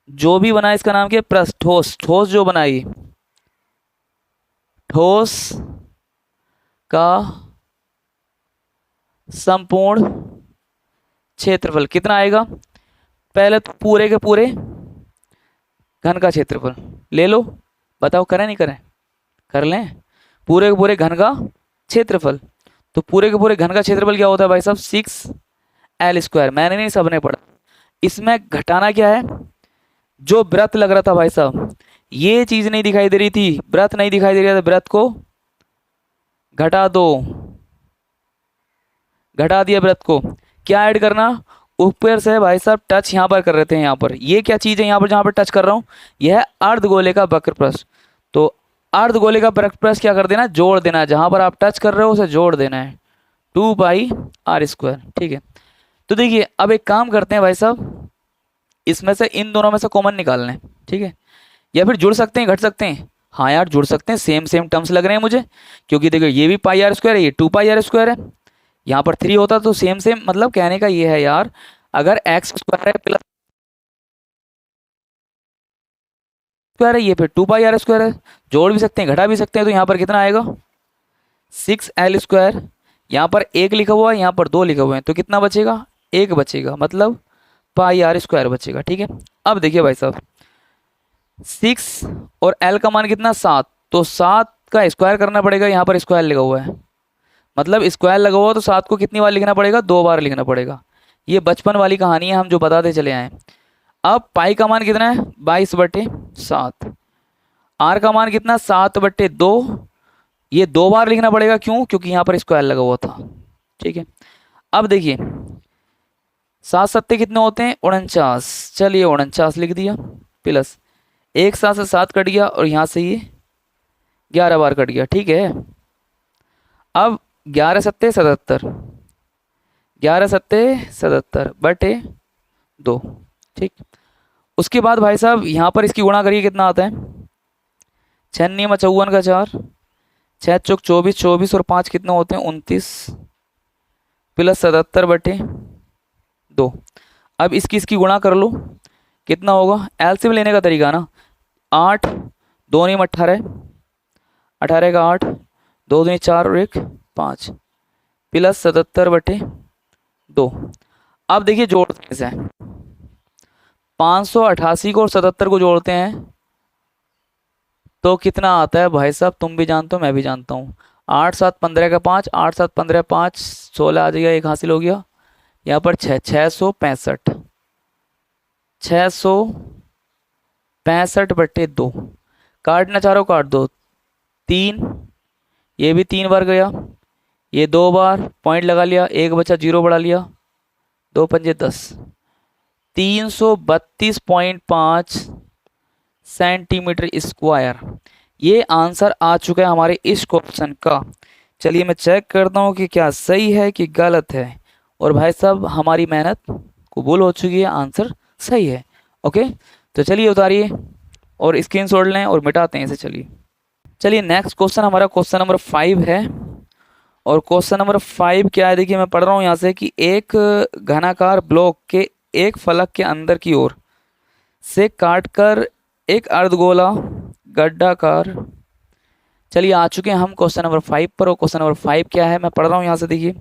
जो भी बना है इसका नाम क्या है, प्रस्थ, ठोस, ठोस जो बना है ये, ठोस का संपूर्ण क्षेत्रफल कितना आएगा, पहले तो पूरे के पूरे घन का क्षेत्रफल ले लो, बताओ करें नहीं करें, कर लें। पूरे के पूरे घन का क्षेत्रफल, तो पूरे के पूरे घन का क्षेत्रफल क्या होता है भाई साहब, 6L²। मैंने नहीं, सबने पढ़ा। इसमें घटाना क्या है, जो वृत्त लग रहा था भाई साहब, ये चीज नहीं दिखाई दे रही थी, वृत्त नहीं दिखाई दे रहा था, वृत्त को घटा दो, घटा दिया वृत्त को। क्या ऐड करना, ऊपर से भाई साहब टच यहाँ पर कर रहे थे, यहाँ पर ये क्या चीज है, यहाँ पर जहाँ पर टच कर रहा हूँ यह है अर्धगोले का वक्र पृष्ठ। तो अर्धगोले का वक्र पृष्ठ क्या कर देना, जोड़ देना है, जहां पर आप टच कर रहे हो उसे जोड़ देना है, 2πr², ठीक है। तो देखिए अब एक काम करते हैं भाई साहब, इसमें से इन दोनों में से कॉमन निकालना है, ठीक है। या फिर जुड़ सकते हैं, घट सकते हैं, हाँ यार जुड़ सकते हैं, सेम सेम टर्म्स लग रहे हैं मुझे, क्योंकि देखो ये भी πr² है, ये 2πr² है, यहाँ पर 3 होता तो सेम सेम, मतलब कहने का ये है यार, अगर x² है प्लस स्क्वायर है, ये फिर 2πr² है, जोड़ भी सकते हैं घटा भी सकते हैं, तो यहाँ पर कितना आएगा, 6L²। यहाँ पर 1 लिखा हुआ है, यहाँ पर 2 लिखा हुआ है, तो कितना बचेगा, 1 बचेगा, मतलब πr² बचेगा, ठीक है। अब देखिए भाई साहब 6 और L का मान कितना, 7, तो 7 का स्क्वायर करना पड़ेगा, यहाँ पर स्क्वायर लिखा हुआ है, मतलब स्क्वायर लगा हुआ, तो 7 को कितनी बार लिखना पड़ेगा, 2 बार लिखना पड़ेगा। ये बचपन वाली कहानी है, हम जो बताते चले आए। अब पाई का मान कितना है, 22/7, आर का मान कितना, 7/2, ये 2 बार लिखना पड़ेगा, क्यों, क्योंकि यहाँ पर स्क्वायर लगा हुआ था, ठीक है। अब देखिए 7 सत्ते कितने होते हैं, 49, चलिए 49 लिख दिया, प्लस 1 7 से 7 कट गया, और यहाँ से ये 11 बार कट गया, ठीक है। अब 11 सत्ते 77, 11 सत्ते 77/2, ठीक। उसके बाद भाई साहब यहाँ पर इसकी गुणा करिए, कितना आता है, छन्नी में 54 का 4, 6 चौक 24, 24 और 5 कितना होते हैं 29, प्लस 77/2। अब इसकी गुणा कर लो, कितना होगा, एलसीएम लेने का तरीका ना, 8 2 नहीं 18, 18 का 8, 2 दूनी 4 और 1 5, प्लस 77/2। अब देखिए जोड़ते हैं इसे, 588 को और 77 को जोड़ते हैं तो कितना आता है भाई साहब, तुम भी जानते हो मैं भी जानता हूँ। 8 7 15 का 5, 8 7 15 5, 16 आ जाएगा, एक हासिल हो गया। यहाँ पर 665, 665/2। काटना चारों काट दो, 3, ये भी 3 बार गया, ये 2 बार पॉइंट लगा लिया, एक बचा 0 बढ़ा लिया, 2 पंजे 10, 332.5 सेंटीमीटर स्क्वायर। ये आंसर आ चुका है हमारे इस क्वेश्चन का। चलिए मैं चेक करता हूँ कि क्या सही है कि गलत है। और भाई साहब हमारी मेहनत कबूल हो चुकी है, आंसर सही है। ओके, तो चलिए उतारिए और स्क्रीनशॉट लें और मिटाते हैं इसे। चलिए नेक्स्ट क्वेश्चन हमारा क्वेश्चन नंबर 5 है। और क्वेश्चन नंबर 5 क्या है, देखिए मैं पढ़ रहा हूँ यहाँ से कि एक घनाकार ब्लॉक के एक फलक के अंदर की ओर से काटकर एक अर्धगोला गड्ढाकार। चलिए आ चुके हैं हम क्वेश्चन नंबर 5 पर। और क्वेश्चन नंबर 5 क्या है, मैं पढ़ रहा हूँ यहाँ से, देखिए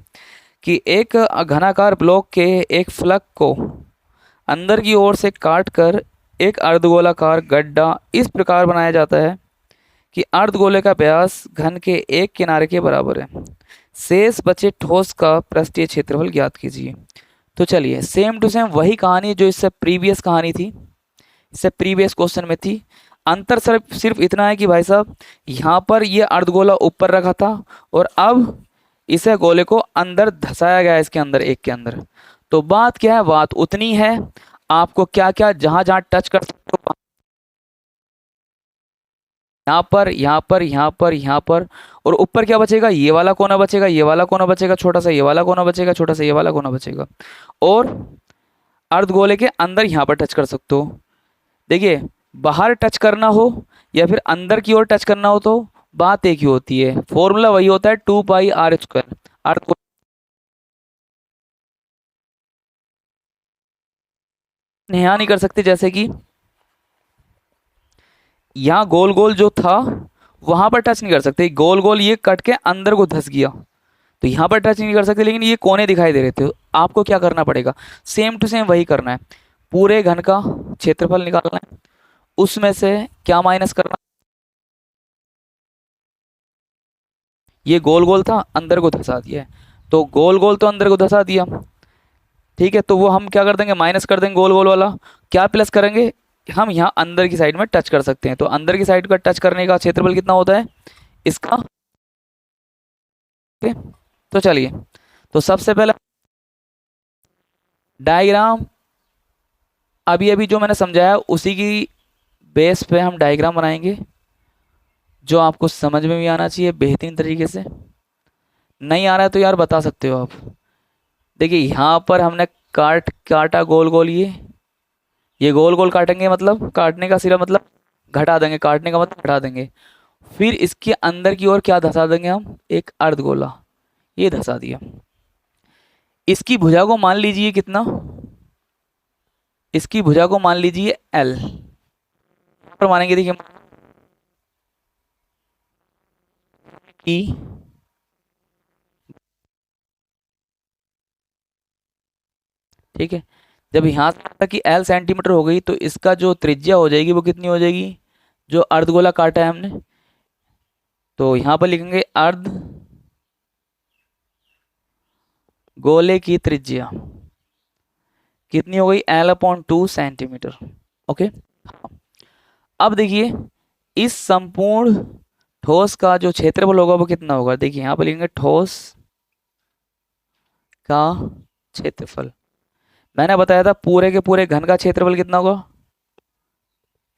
कि एक घनाकार ब्लॉक के एक फलक को अंदर की ओर से काटकर एक अर्धगोलाकार गड्ढा इस प्रकार बनाया जाता है कि अर्धगोले का व्यास घन के एक किनारे के बराबर है। शेष बचे ठोस का पृष्ठीय क्षेत्रफल ज्ञात कीजिए। तो चलिए सेम टू सेम वही कहानी जो इससे प्रीवियस कहानी थी, इससे प्रीवियस क्वेश्चन में थी। अंतर सिर्फ इतना है कि भाई साहब यहाँ पर ये अर्धगोला ऊपर रखा था और अब इसे गोले को अंदर धसाया गया, इसके अंदर एक के अंदर। तो बात क्या है, बात उतनी है। आपको क्या क्या जहां जहां टच कर सकते हो, यहाँ पर यहाँ पर यहाँ पर यहाँ पर, और ऊपर क्या बचेगा, ये वाला कोना बचेगा, ये वाला कोना बचेगा छोटा सा, ये वाला कोना बचेगा छोटा सा, ये वाला कोना बचेगा। और अर्धगोले के अंदर यहाँ पर टच कर सकते हो। देखिए बाहर टच करना हो या फिर अंदर की ओर टच करना हो तो बात एक ही होती है, फॉर्मूला वही होता है 2πr²। अर्ध यहाँ नहीं कर सकते, जैसे कि यहाँ गोल गोल जो था वहां पर टच नहीं कर सकते, गोल गोल ये कट के अंदर को धस गया तो यहाँ पर टच नहीं कर सकते, लेकिन ये कोने दिखाई दे रहे थे। आपको क्या करना पड़ेगा, सेम टू सेम वही करना है। पूरे घन का क्षेत्रफल निकालना है, उसमें से क्या माइनस करना, ये गोल गोल था अंदर को धसा दिया है, तो गोल गोल तो अंदर को धसा दिया, ठीक है। तो वो हम क्या कर देंगे, माइनस कर देंगे गोल गोल वाला, क्या प्लस करेंगे, हम यहाँ अंदर की साइड में टच कर सकते हैं। तो अंदर की साइड का टच करने का क्षेत्रफल कितना होता है इसका, ठीक है। तो चलिए, तो सबसे पहले डायग्राम अभी अभी जो मैंने समझाया उसी की बेस पे हम डायग्राम बनाएंगे, जो आपको समझ में भी आना चाहिए बेहतरीन तरीके से। नहीं आ रहा है तो यार बता सकते हो आप। देखिए यहाँ पर हमने काटा गोल गोल, ये गोल गोल काटेंगे, मतलब काटने का सिरा मतलब घटा देंगे, काटने का मतलब घटा देंगे। फिर इसके अंदर की ओर क्या धसा देंगे हम, एक अर्धगोला, ये धसा दिया। इसकी भुजा को मान लीजिए कितना, इसकी भुजा को मान लीजिए L पर मानेंगे, देखिए ई, ठीक है। जब यहाँ तक कि L सेंटीमीटर हो गई तो इसका जो त्रिज्या हो जाएगी वो कितनी हो जाएगी, जो अर्धगोला काटा है हमने, तो यहाँ पर लिखेंगे अर्ध गोले की त्रिज्या कितनी हो गई, L/2 सेंटीमीटर। ओके, अब देखिए इस संपूर्ण ठोस का जो क्षेत्रफल होगा वो कितना होगा, देखिए यहाँ पर लिखेंगे ठोस का क्षेत्रफल। मैंने बताया था पूरे के पूरे घन का क्षेत्रफल कितना होगा,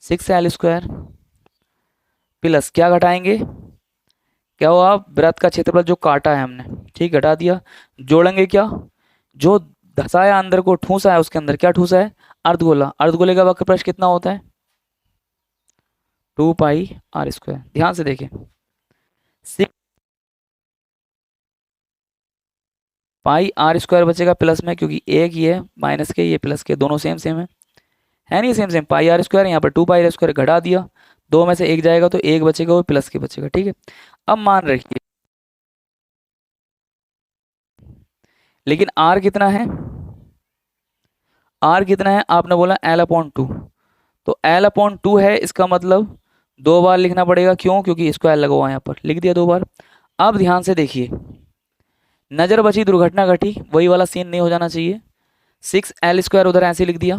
6L² प्लस क्या घटाएंगे, क्या हुआ, वृत्त का क्षेत्रफल जो काटा है हमने, ठीक, घटा दिया। जोड़ेंगे क्या, जो धसाया अंदर को ठूसा है उसके अंदर क्या ठूसा है, अर्धगोला। अर्धगोले का वक्र प्रस्थ कितना होता है 2 पाई r स्क्वायर। ध्यान से देखें, 6 पाई r स्क्वायर बचेगा प्लस में, क्योंकि एक ये माइनस के ये प्लस के दोनों सेम सेम है नहीं, सेम सेम। पाई r स्क्वायर, यहाँ पर 2 पाई r स्क्वायर घटा दिया, दो में से एक जाएगा तो एक बचेगा, वो प्लस के बचेगा। ठीक है, अब मान रखिए, लेकिन r कितना है, r कितना है, आपने बोला l/2, तो l/2 है, इसका मतलब दो बार लिखना पड़ेगा। क्यों? क्योंकि स्क्वायर लगा हुआ है, यहाँ पर लिख दिया दो बार। अब ध्यान से देखिए, नजर बची दुर्घटना घटी, वही वाला सीन नहीं हो जाना चाहिए। 6l² उधर ऐसे लिख दिया,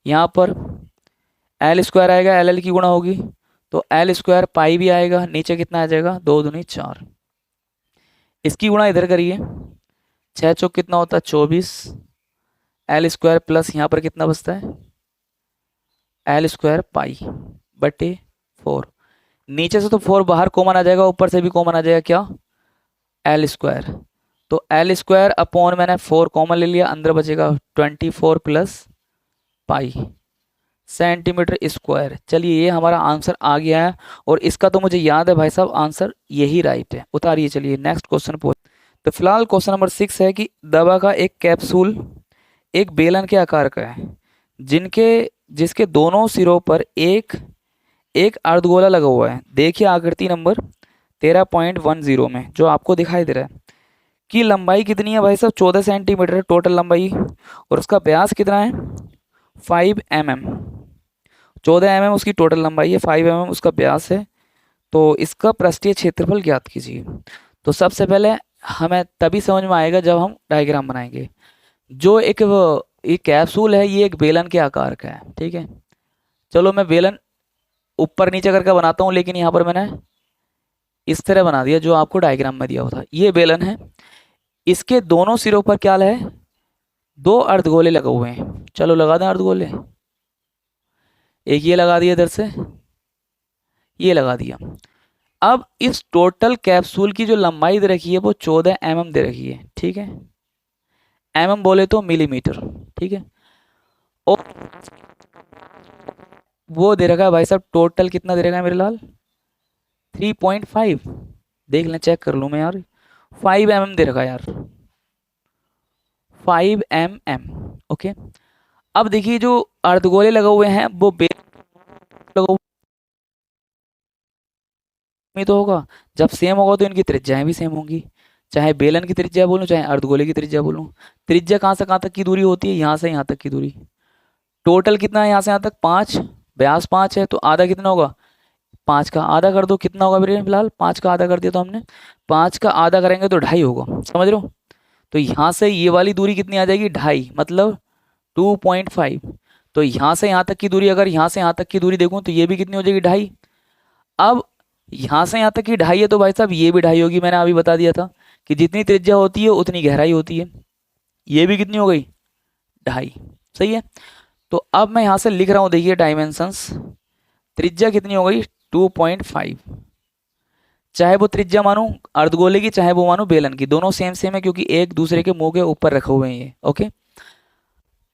यहाँ पर l² आएगा, l की गुणा होगी, तो l² पाई भी आएगा, नीचे कितना आ जाएगा, 2 दूनी 4। इसकी गुणा इधर करिए, 6 चौक कितना होता है, 24l² प्लस यहाँ पर कितना बचता है, l² पाई बटे 4। नीचे से तो 4 बाहर कॉमन आ जाएगा, ऊपर से भी कॉमन आ जाएगा, क्या, l²। तो l² अपॉन मैंने 4 कॉमन ले लिया, अंदर बचेगा 24 प्लस पाई सेंटीमीटर स्क्वायर। चलिए, ये हमारा आंसर आ गया है, और इसका तो मुझे याद है भाई साहब, आंसर यही राइट है। उतारिए, चलिए नेक्स्ट क्वेश्चन पूछ। तो फिलहाल क्वेश्चन नंबर 6 है कि दवा का एक कैप्सूल एक बेलन के आकार का है, जिनके जिसके दोनों सिरों पर एक एक अर्धगोला लगा हुआ है। देखिए आकृति नंबर 13.10 में जो आपको दिखाई दे रहा है, की लंबाई कितनी है भाई साहब, 14 सेंटीमीटर टोटल लंबाई, और उसका व्यास कितना है, 5 mm। 14 mm उसकी टोटल लंबाई है, 5 mm उसका व्यास है। तो इसका पृष्ठीय क्षेत्रफल ज्ञात कीजिए। तो सबसे पहले हमें तभी समझ में आएगा जब हम डायग्राम बनाएंगे। जो एक कैप्सूल है, ये एक बेलन के आकार का है। ठीक है, चलो मैं बेलन ऊपर नीचे करके बनाता हूँ, लेकिन यहाँ पर मैंने इस तरह बना दिया जो आपको डायग्राम में दिया हुआ था। ये बेलन है, इसके दोनों सिरों पर क्या है, दो अर्धगोले लगे हुए हैं। चलो लगा दें अर्धगोले, एक ये लगा दिया इधर से, ये लगा दिया। अब इस टोटल कैप्सूल की जो लंबाई दे रखी है वो 14 mm दे रखी है। ठीक है, mm बोले तो मिलीमीटर। ठीक है, और वो दे रखा है भाई साहब, टोटल कितना दे रखा है मेरे लाल, 3.5। देख लें, चेक कर लूँ मैं यार, 5 mm दे रखा है यार, 5 mm। ओके, अब देखिए जो अर्धगोले लगे हुए हैं वो लगा हुआ ही तो होगा। जब सेम होगा तो इनकी त्रिज्याएं भी सेम होंगी, चाहे बेलन की त्रिज्या बोलूं चाहे अर्धगोले की त्रिज्या बोलूं। त्रिज्या कहाँ से कहाँ तक की दूरी होती है, यहाँ से यहाँ तक की दूरी। टोटल कितना है यहाँ से यहाँ तक, 5, व्यास 5 है, तो आधा कितना होगा, 5 का आधा कर दो, कितना होगा मेरे, फिलहाल 5 का आधा कर दिया तो हमने, 5 का आधा करेंगे तो 2.5 होगा, समझ रहे हो। तो यहाँ से ये वाली दूरी कितनी आ जाएगी, 2.5, मतलब 2.5। तो यहाँ से यहाँ तक की दूरी, अगर यहाँ से यहाँ तक की दूरी देखूँ तो ये भी कितनी हो जाएगी, 2.5। अब यहाँ से यहाँ तक की 2.5 है, तो भाई साहब ये भी 2.5 होगी। मैंने अभी बता दिया था कि जितनी त्रिज्या होती है उतनी गहराई होती है। ये भी कितनी हो गई, 2.5। सही है, तो अब मैं यहाँ से लिख रहा हूँ, देखिए डायमेंशंस, त्रिज्या कितनी हो गई, 2.5। चाहे वो त्रिज्या मानो अर्धगोले की, चाहे वो मानो बेलन की, दोनों सेम सेम है, क्योंकि एक दूसरे के मुंह के ऊपर रखे हुए हैं ये। ओके,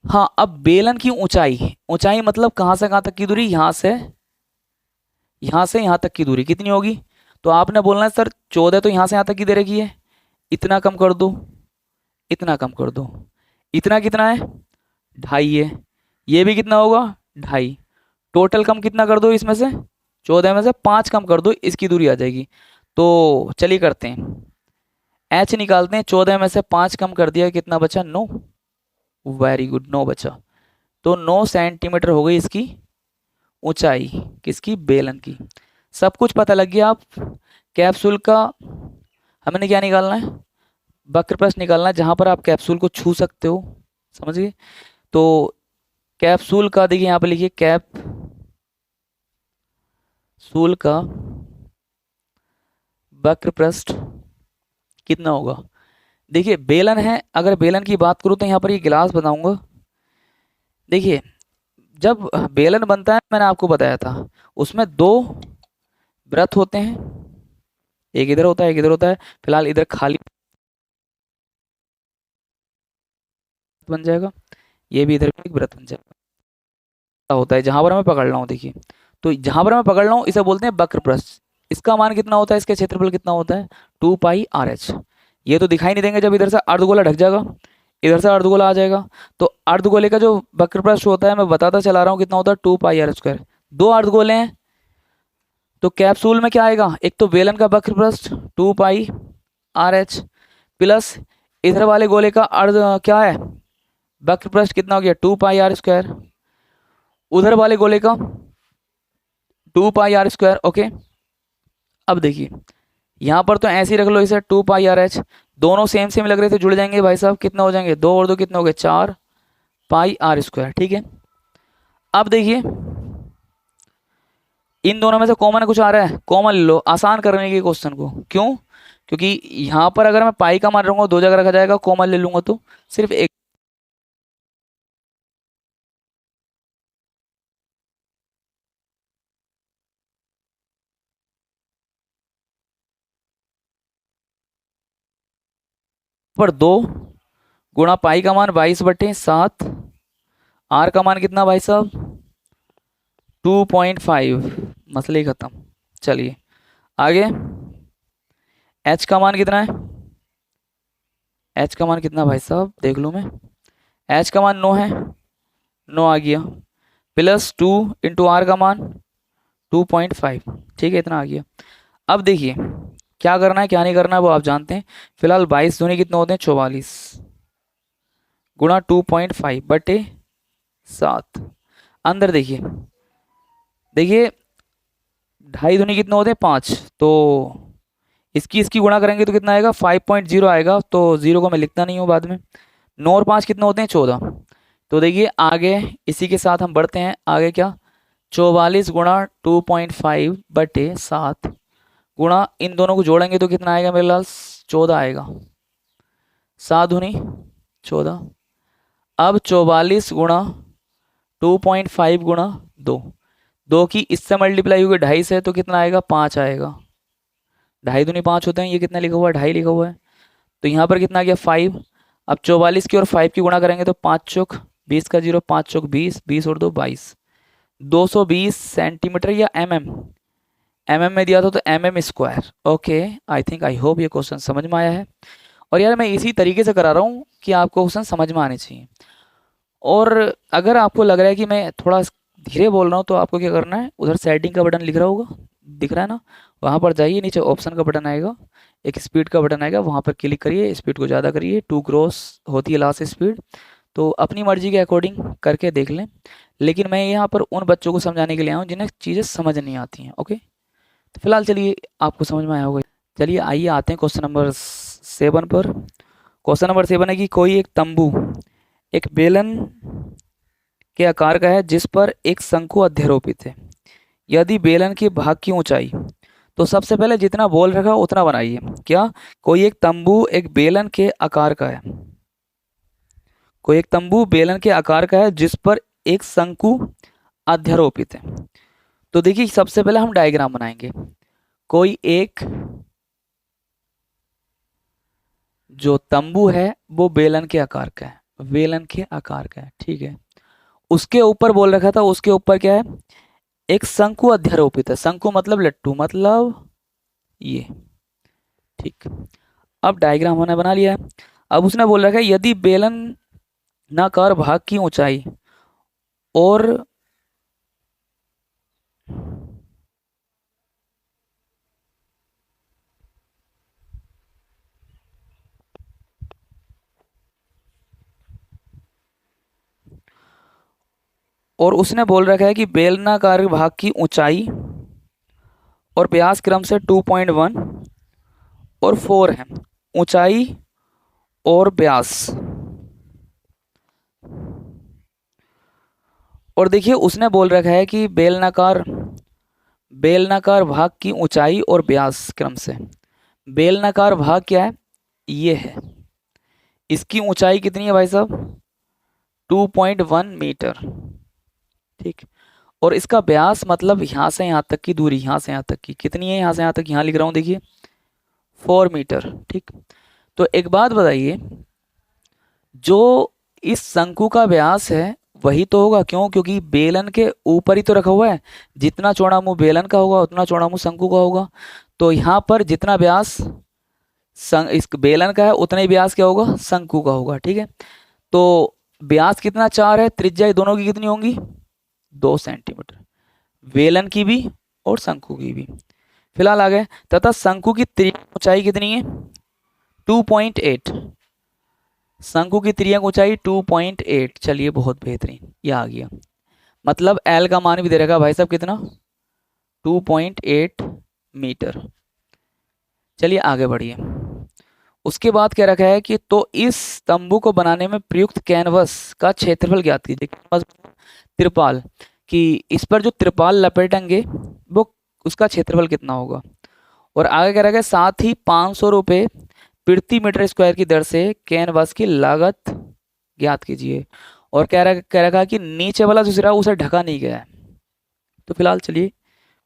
हाँ, अब बेलन की ऊंचाई, ऊंचाई मतलब कहाँ से कहाँ तक की दूरी, यहाँ से यहाँ तक की दूरी कितनी होगी। तो आपने बोलना है सर 14 तो यहाँ से यहाँ तक की दे रखी है, इतना कम कर दो, इतना कम कर दो, इतना कितना है, 2.5 है, ये भी कितना होगा, 2.5। टोटल कम कितना कर दो, इसमें से 14 में से 5 कम कर दो, इसकी दूरी आ जाएगी। तो चलिए करते हैं, एच निकालते हैं। 14 में से 5 कम कर दिया, कितना बचा, 9। वेरी गुड, 9 बचा। तो 9 सेंटीमीटर हो गई इसकी ऊंचाई, किसकी, बेलन की। सब कुछ पता लग गया। आप कैप्सूल का हमने क्या निकालना है, वक्र प्रस्थ निकालना है, जहां पर आप कैप्सूल को छू सकते हो, समझ गए। तो कैप्सूल का देखिए यहाँ पे लिखिए, कैप्सूल का वक्र प्रस्थ कितना होगा। देखिए बेलन है, अगर बेलन की बात करूँ तो यहाँ पर ये गिलास बनाऊंगा। देखिए जब बेलन बनता है, मैंने आपको बताया था, उसमें दो व्रत होते हैं, एक इधर होता है एक इधर होता है। फिलहाल इधर खाली बन जाएगा, ये भी इधर भी एक व्रत बन जाएगा, होता है जहां पर मैं पकड़ रहा हूँ। देखिए तो जहां पर मैं पकड़ रहा हूँ इसे बोलते हैं वक्र पृष्ठ। इसका मान कितना होता है, इसके क्षेत्रफल कितना होता है, 2πr h। ये तो दिखाई नहीं देंगे जब इधर से अर्धगोला ढक जाएगा, इधर से अर्धगोला आ जाएगा। तो अर्धगोले का जो वक्र पृष्ठ होता है, मैं बताता चला रहा हूँ कितना होता है, 2πr²। दो अर्धगोले हैं तो कैप्सूल में क्या आएगा, एक तो बेलन का वक्र पृष्ठ 2πr h प्लस इधर वाले गोले का अर्ध क्या है, वक्र पृष्ठ कितना हो गया, 2πr²। उधर वाले गोले का 2πr²। ओके, अब देखिए यहाँ पर तो ऐसे ही रख लो इसे 2πr h। दोनों सेम सेम लग रहे थे, जुड़ जाएंगे भाई साहब, कितना हो जाएंगे, 2 और 2 कितने हो गए, 4πr²। ठीक है, अब देखिए इन दोनों में से कॉमन कुछ आ रहा है, कॉमन ले लो आसान करने के क्वेश्चन को। क्यों, क्योंकि यहाँ पर अगर मैं पाई का मान रखूंगा दो जगह रखा जाएगा, कॉमन ले लूंगा तो सिर्फ एक पर 2 गुणा पाई का मान 22/7, आर का मान कितना भाई साहब 2.5, मसले ही खत्म। चलिए आगे, एच का मान कितना है, एच का मान कितना भाई साहब देख लूँ मैं, एच का मान 9 है, 9 आ गया, प्लस 2 इंटू आर का मान 2.5। ठीक है, इतना आ गया। अब देखिए क्या करना है क्या नहीं करना है वो आप जानते हैं। फिलहाल 22 दूनी कितने होते हैं, 44 गुणा 2.5/7। अंदर देखिए, देखिए 2.5 दूनी कितने होते हैं, 5। तो इसकी इसकी गुणा करेंगे तो कितना आएगा, 5.0 आएगा। तो 0 को मैं लिखता नहीं हूँ बाद में। 9 और 5 कितने होते हैं, 14। तो देखिए आगे इसी के साथ हम बढ़ते हैं, आगे क्या, 44 गुणा 2.5/7 गुणा इन दोनों को जोड़ेंगे तो कितना आएगा मेरे लाल, 14 आएगा। 7 दूनी 14। अब 44 गुणा 2.5 गुणा 2, 2 की इससे मल्टीप्लाई होगी 2.5 से, तो कितना आएगा, 5 आएगा। 2.5 दूनी 5 होते हैं, ये कितना लिखा हुआ है, 2.5 लिखा हुआ है। तो यहाँ पर कितना आ गया, 5। अब 44 की और 5 की गुणा करेंगे तो 5 चौक 20 का 0, 5 चौक 20, 20 और 2 22, 220 सेंटीमीटर या एमएम में दिया था तो mm²। Okay, I think I hope ये क्वेश्चन समझ में आया है। और यार मैं इसी तरीके से करा रहा हूँ कि आपको क्वेश्चन समझ में आने चाहिए। और अगर आपको लग रहा है कि मैं थोड़ा धीरे बोल रहा हूँ तो आपको क्या करना है, उधर सेटिंग का बटन लिख रहा होगा, दिख रहा है ना, वहाँ पर जाइए, नीचे ऑप्शन का बटन आएगा, एक स्पीड का बटन आएगा, वहाँ पर क्लिक करिए, स्पीड को ज़्यादा करिए, 2 क्रॉस होती है लास्ट स्पीड। तो अपनी मर्जी के अकॉर्डिंग करके देख लें। लेकिन मैं यहाँ पर उन बच्चों को समझाने के लिए आया हूँ जिन्हें चीज़ें समझ नहीं आती हैं। ओके, तो फिलहाल चलिए आपको समझ में आया होगा। चलिए आइए आते हैं क्वेश्चन नंबर 7 पर। क्वेश्चन नंबर 7 है कि कोई एक तंबू एक बेलन के आकार का है जिस पर एक शंकु अध्यारोपित है। यदि बेलन के भाग की ऊंचाई, तो सबसे पहले जितना बोल रखा उतना बनाइए। क्या, कोई एक तंबू एक बेलन के आकार का है, कोई एक तंबू बेलन के आकार का है जिस पर एक शंकु अध्यारोपित है। तो देखिए सबसे पहले हम डायग्राम बनाएंगे। कोई एक जो तंबू है वो बेलन के आकार का है, बेलन के आकार का है, ठीक है। उसके ऊपर बोल रखा था, उसके ऊपर क्या है, एक शंकु अध्यारोपित है। शंकु मतलब लट्टू, मतलब ये, ठीक। अब डायग्राम हमने बना लिया है। अब उसने बोल रखा है यदि बेलन नाकार भाग की ऊंचाई और उसने बोल रखा है कि बेलनाकार भाग की ऊंचाई और व्यास क्रम से 2.1 और 4 है। ऊंचाई और व्यास, और देखिए उसने बोल रखा है कि बेलनाकार भाग की ऊंचाई और व्यास क्रम से, बेलनाकार भाग क्या है, ये है। इसकी ऊंचाई कितनी है भाई साहब, 2.1 मीटर, ठीक। और इसका व्यास मतलब यहाँ से यहाँ तक की दूरी, यहाँ से यहाँ तक की कितनी है, यहाँ से यहाँ तक, यहाँ लिख रहा हूँ देखिए 4 मीटर, ठीक। तो एक बात बताइए, जो इस शंकु का व्यास है वही तो होगा, क्यों? क्योंकि बेलन के ऊपर ही तो रखा हुआ है। जितना चौड़ा मुंह बेलन का होगा उतना चौड़ा मुंह शंकु का होगा। तो यहाँ पर जितना व्यास इस बेलन का है उतना ही व्यास क्या होगा, शंकु का होगा। ठीक है, तो व्यास कितना 4 है, त्रिज्या दोनों की कितनी होंगी, 2 सेंटीमीटर, बेलन की भी और शंकु की भी। फिलहाल आ गए, तथा शंकु की तिर्यक ऊंचाई कितनी है, 2.8। शंकु की तिर्यक ऊंचाई 2.8। चलिए बहुत बेहतरीन, ये आ गया। मतलब एल का मान भी दे रखा भाई साहब कितना, 2.8 मीटर। चलिए आगे बढ़िए। उसके बाद क्या रखा है कि तो इस तंबू को बनाने में प्रयुक्त कैनवस का क्षेत्रफल ज्ञात कीजिए। कैनवस त्रिपाल, कि इस पर जो त्रिपाल लपेटेंगे वो उसका क्षेत्रफल कितना होगा। और आगे कह रखा है साथ ही 500 रुपये प्रति मीटर स्क्वायर की दर से कैनवास की लागत ज्ञात कीजिए। और कह रखा है कि नीचे वाला जो सिरा उसे ढका नहीं गया है। तो फिलहाल चलिए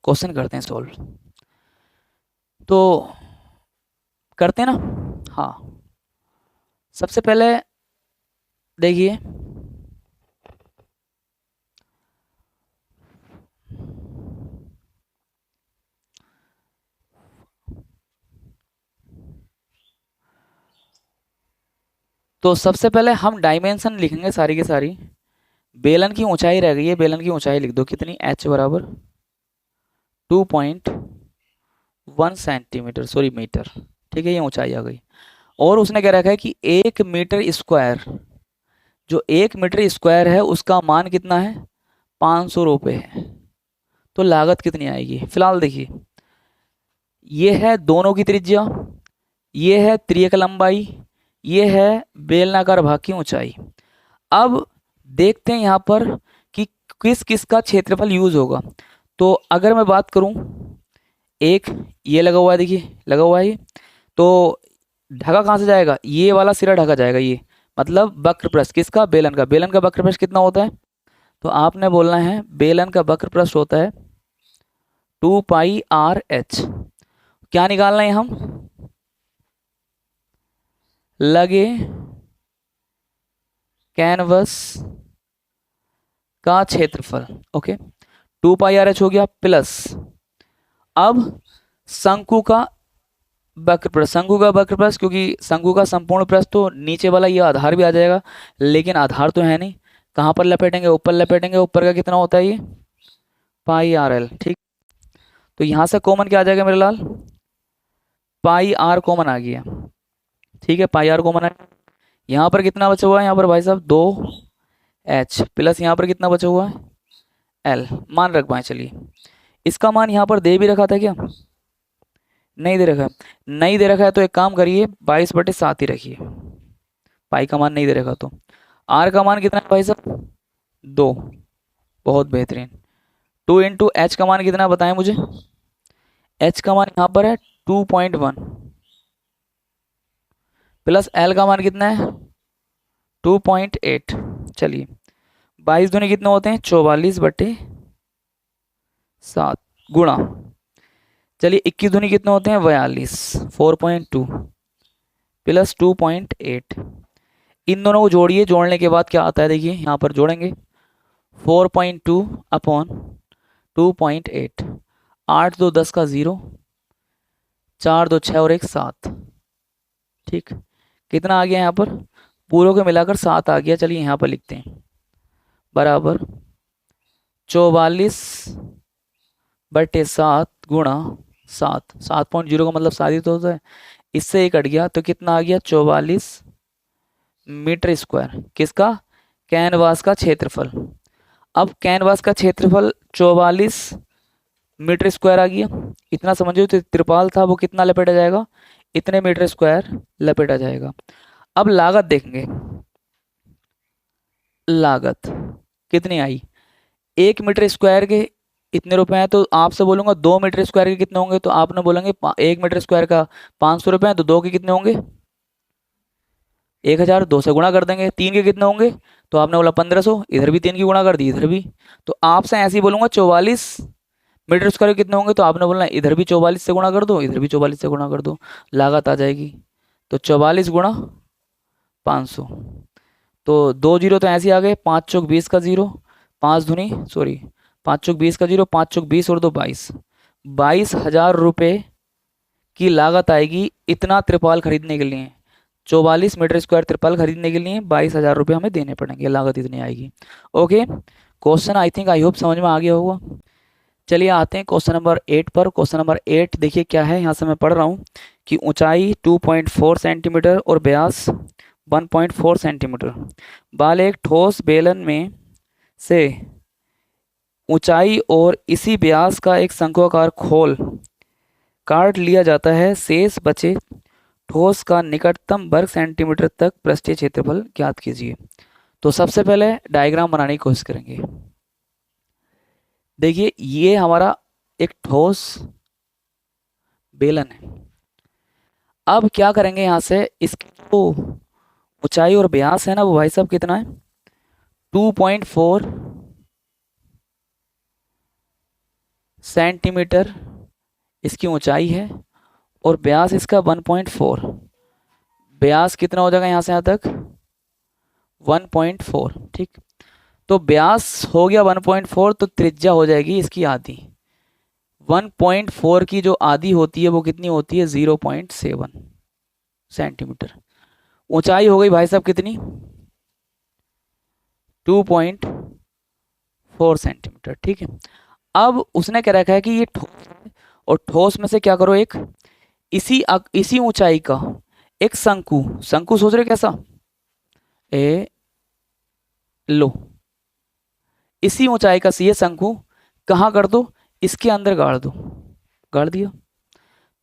क्वेश्चन करते हैं सॉल्व। तो करते हैं ना, हाँ। सबसे पहले देखिए, तो सबसे पहले हम डायमेंशन लिखेंगे सारी की सारी। बेलन की ऊंचाई रह गई है, बेलन की ऊंचाई लिख दो कितनी, h बराबर 2.1 सेंटीमीटर, सॉरी मीटर। ठीक है, ये ऊंचाई आ गई। और उसने क्या रखा है कि 1 मीटर स्क्वायर, जो 1 मीटर स्क्वायर है उसका मान कितना है, 500 रुपये है। तो लागत कितनी आएगी, फिलहाल देखिए, ये है दोनों की त्रिज्या, ये है त्रियक लंबाई, ये है बेलनाकार भाग की ऊंचाई। अब देखते हैं यहाँ पर कि किस किस का क्षेत्रफल यूज होगा। तो अगर मैं बात करूं, एक ये लगा हुआ है, देखिए लगा हुआ है ये, तो ढका कहाँ से जाएगा, ये वाला सिरा ढका जाएगा, ये मतलब वक्र पृष्ठ किसका, बेलन का। बेलन का वक्र पृष्ठ कितना होता है, तो आपने बोलना है बेलन का वक्र पृष्ठ होता है 2πr/h। क्या निकालना है हम, लगे कैनवस का क्षेत्रफल। ओके, 2πr/h हो गया, प्लस अब शंकु का वक्र पृष्ठ, शंकु का वक्र पृष्ठ, क्योंकि शंकु का संपूर्ण पृष्ठ तो नीचे वाला ये आधार भी आ जाएगा, लेकिन आधार तो है नहीं, कहाँ पर लपेटेंगे, ऊपर लपेटेंगे। ऊपर का कितना होता है ये, πr/l। ठीक, तो यहाँ से कॉमन क्या आ जाएगा मेरे लाल, πr कॉमन आ गया। ठीक है, πr कॉमन आ गया। यहाँ पर कितना बचा हुआ है, यहाँ पर भाई साहब 2h, प्लस यहाँ पर कितना बचा हुआ है, l मान रख पाए। चलिए, इसका मान यहाँ पर दे भी रखा था क्या, नहीं दे रखा है, नहीं दे रखा है तो एक काम करिए 22/7 ही रखिए, पाई का मान नहीं दे रखा तो। आर का मान कितना है भाई साहब, 2, बहुत बेहतरीन। 2 × h का मान कितना बताएं मुझे, h का मान यहाँ पर है 2.1, प्लस l का मान कितना है 2.8। चलिए 22 दूनी कितने होते हैं, 44/7 गुणा, चलिए 21 दूनी कितने होते हैं, 42, 4.2 प्लस 2.8। इन दोनों को जोड़िए, जोड़ने के बाद क्या आता है देखिए, यहाँ पर जोड़ेंगे 4.2 अपॉन 2.8, 8 2 10 का 0, 4 2 6 और 1 7। ठीक, कितना आ गया यहाँ पर, पूरों को मिलाकर 7 आ गया। चलिए यहाँ पर लिखते हैं, बराबर 44/7 गुणा 7, 7.0 का मतलब 7 ही तो होता है, इससे एक हट गया तो कितना आ गया, 44 मीटर स्क्वायर। किसका, कैनवास का क्षेत्रफल। अब कैनवास का क्षेत्रफल 44 मीटर स्क्वायर आ गया, इतना समझो, तो त्रिपाल था वो कितना लपेटा जाएगा, इतने मीटर स्क्वायर लपेटा जाएगा। अब लागत देखेंगे, लागत कितनी आई, 1 मीटर स्क्वायर के इतने रुपए हैं, तो आपसे बोलूंगा 2 मीटर स्क्वायर के कितने होंगे, तो आपने बोलेंगे 1 मीटर स्क्वायर का 500 रुपये हैं, तो 2 के कितने होंगे 1000, 2 से गुणा कर देंगे। 3 के कितने होंगे, तो आपने बोला 1500, इधर भी 3 की गुणा कर दी, इधर भी। तो आपसे ऐसे ही बोलूंगा 44 मीटर स्क्वायर कितने होंगे, तो आपने बोलना इधर भी 44 से गुणा कर दो, इधर भी 44 से गुणा कर दो, लागत आ जाएगी। तो 44 गुणा 500, तो 2 जीरो तो ऐसे ही आ गए, 5 चौक 20 का जीरो, 5 दूनी सॉरी 5 चौक 20 का जीरो, 5 चौक 20 और 2 22, 22,000 रुपये की लागत आएगी इतना त्रिपाल खरीदने के लिए। 44 मीटर स्क्वायर त्रिपाल खरीदने के लिए 22,000 रुपये हमें देने पड़ेंगे, लागत इतनी आएगी। ओके, क्वेश्चन आई होप समझ में आ गया होगा। चलिए आते हैं क्वेश्चन नंबर 8 पर। क्वेश्चन नंबर 8 देखिए क्या है, यहाँ से मैं पढ़ रहा हूँ कि ऊंचाई 2.4 सेंटीमीटर और व्यास 1.4 सेंटीमीटर वाले एक ठोस बेलन में से ऊंचाई और इसी व्यास का एक शंक्वाकार खोल काट लिया जाता है। शेष बचे ठोस का निकटतम वर्ग सेंटीमीटर तक पृष्ठीय क्षेत्रफल ज्ञात कीजिए। तो सबसे पहले डायग्राम बनाने की कोशिश करेंगे। देखिए ये हमारा एक ठोस बेलन है। अब क्या करेंगे, यहाँ से इसकी जो ऊंचाई और व्यास है ना वो भाई साहब कितना है, 2.4 सेंटीमीटर इसकी ऊंचाई है और व्यास इसका 1.4। व्यास कितना हो जाएगा यहाँ से यहाँ तक 1.4। ठीक, तो व्यास हो गया 1.4, तो त्रिज्या हो जाएगी इसकी आधी। 1.4 की जो आधी होती है वो कितनी होती है 0.7 सेंटीमीटर। ऊंचाई हो गई भाई साहब कितनी 2.4 सेंटीमीटर। ठीक है, अब उसने क्या रखा है कि ये ठोस है और ठोस में से क्या करो एक इसी ऊंचाई का एक शंकु, शंकु सोच रहे कैसा, ए लो इसी ऊंचाई का ये शंकु कहाँ कर दो, इसके अंदर गाड़ दो। गाड़ दिया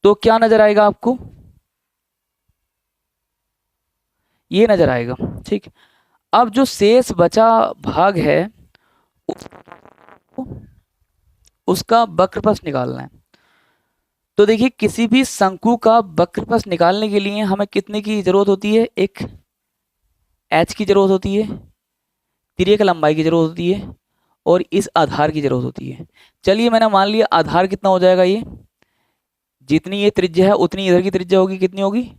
तो क्या नजर आएगा आपको, ये नजर आएगा। ठीक, अब जो शेष बचा भाग है उसका वक्रपथ निकालना है। तो देखिए किसी भी शंकु का वक्रपथ निकालने के लिए हमें कितने की जरूरत होती है, एक एच की जरूरत होती है, तिर्यक लंबाई की जरूरत होती है और इस आधार की जरूरत होती है। चलिए मैंने मान लिया आधार कितना हो जाएगा, ये जितनी ये त्रिज्या है उतनी इधर की त्रिज्या होगी, कितनी होगी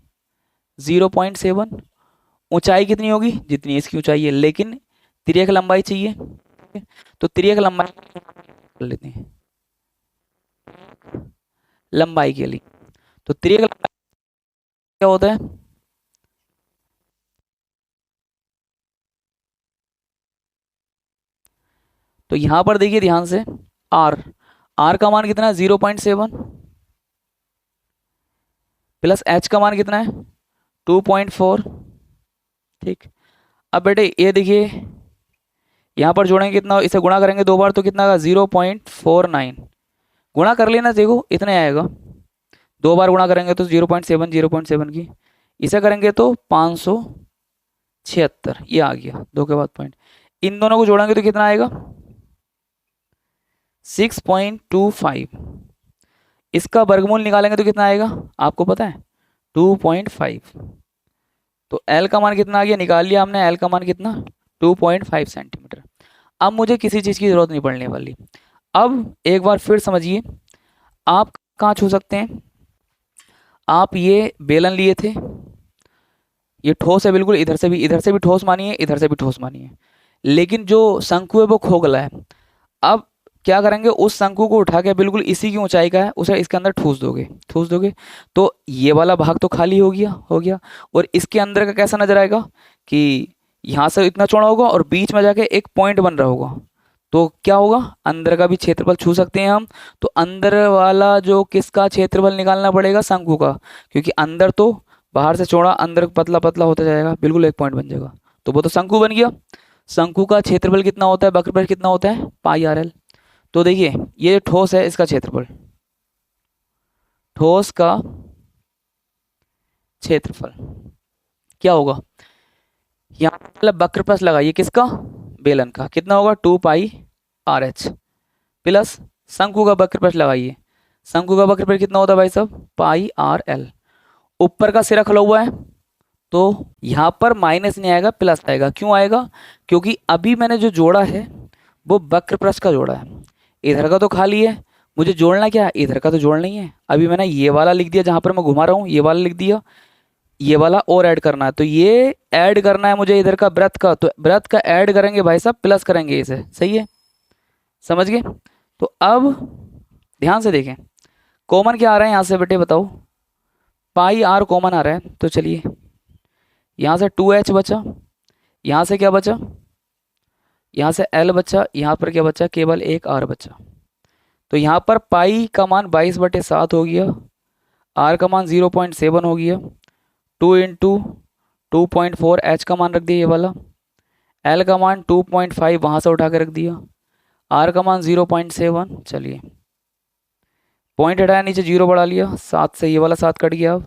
0.7। ऊंचाई कितनी होगी जितनी इसकी ऊंचाई है, लेकिन तिर्यक लंबाई चाहिए, तो तिर्यक लंबाई कर लेते हैं लंबाई के लिए। तो तिर्यक लंबाई क्या होता है, तो यहां पर देखिए ध्यान से आर का मान कितना है 0.7 प्लस एच का मान कितना है 2.4। ठीक, अब बेटे ये देखिए यहाँ पर जोड़ेंगे कितना, इसे गुणा करेंगे 2 बार तो कितना आएगा 0.49। गुणा कर लेना, देखो इतने आएगा, 2 बार गुणा करेंगे तो 0.7 की, इसे करेंगे तो 576, ये आ गया 2 के बाद पॉइंट। इन दोनों को जोड़ेंगे तो कितना आएगा 6.25। इसका वर्गमूल निकालेंगे तो कितना आएगा आपको पता है 2.5। तो L का मान कितना आ गया, निकाल लिया हमने, L का मान कितना 2.5 सेंटीमीटर। अब मुझे किसी चीज़ की ज़रूरत नहीं पड़ने वाली। अब एक बार फिर समझिए, आप कहाँ छू सकते हैं, आप ये बेलन लिए थे, ये ठोस है बिल्कुल, इधर से भी ठोस मानिए, इधर से भी ठोस मानिए, लेकिन जो शंकु है वो खोखला है। अब क्या करेंगे, उस शंकु को उठा के बिल्कुल इसी की ऊंचाई का है उसे इसके अंदर ठूस दोगे तो ये वाला भाग तो खाली हो गया और इसके अंदर का कैसा नजर आएगा कि यहाँ से इतना चौड़ा होगा और बीच में जाके एक पॉइंट बन रहा होगा। तो क्या होगा, अंदर का भी क्षेत्रफल छू सकते हैं हम। तो अंदर वाला जो किसका क्षेत्रफल निकालना पड़ेगा, शंकु का, क्योंकि अंदर तो बाहर से चौड़ा अंदर पतला पतला होता जाएगा, बिल्कुल एक पॉइंट बन जाएगा, तो वो तो शंकु बन गया। शंकु का क्षेत्रफल कितना होता है, वक्रपथ कितना होता है πr। तो देखिए ये ठोस है, इसका क्षेत्रफल, ठोस का क्षेत्रफल क्या होगा, यहाँ मतलब वक्रपथ लगाइए किसका, बेलन का, कितना होगा 2πrh प्लस शंकु का वक्रपथ लगाइए, शंकु का वक्रपथ कितना होता है भाई साहब πrl। ऊपर का सिरा खुला हुआ है तो यहाँ पर माइनस नहीं आएगा, प्लस आएगा। क्यों आएगा, क्योंकि अभी मैंने जो जोड़ा है वो वक्रपथ का जोड़ा है, इधर का तो खाली है, मुझे जोड़ना क्या है, इधर का तो जोड़ना ही है। अभी मैंने ये वाला लिख दिया, जहाँ पर मैं घुमा रहा हूँ ये वाला लिख दिया, ये वाला और ऐड करना है, तो ये ऐड करना है मुझे इधर का वृत्त का, तो वृत्त का ऐड करेंगे भाई साहब, प्लस करेंगे इसे, सही है, समझ गए। तो अब ध्यान से देखें, कॉमन क्या आ रहा है यहाँ से बेटे बताओ, पाई आर कॉमन आ रहा है, तो चलिए यहाँ से 2h बचा, यहाँ से क्या बचा, यहाँ से l बचा, यहाँ पर क्या बचा, केवल एक r बचा। तो यहाँ पर पाई का मान 22/7 हो गया, r का मान 0.7 हो गया, 2 इंटू 2.4, h का मान रख दिया ये वाला, l का मान 2.5 वहाँ से उठा के रख दिया, r का मान 0.7, चलिए पॉइंट हटाया, नीचे 0 बढ़ा लिया, 7 से ये वाला 7 कट गया, अब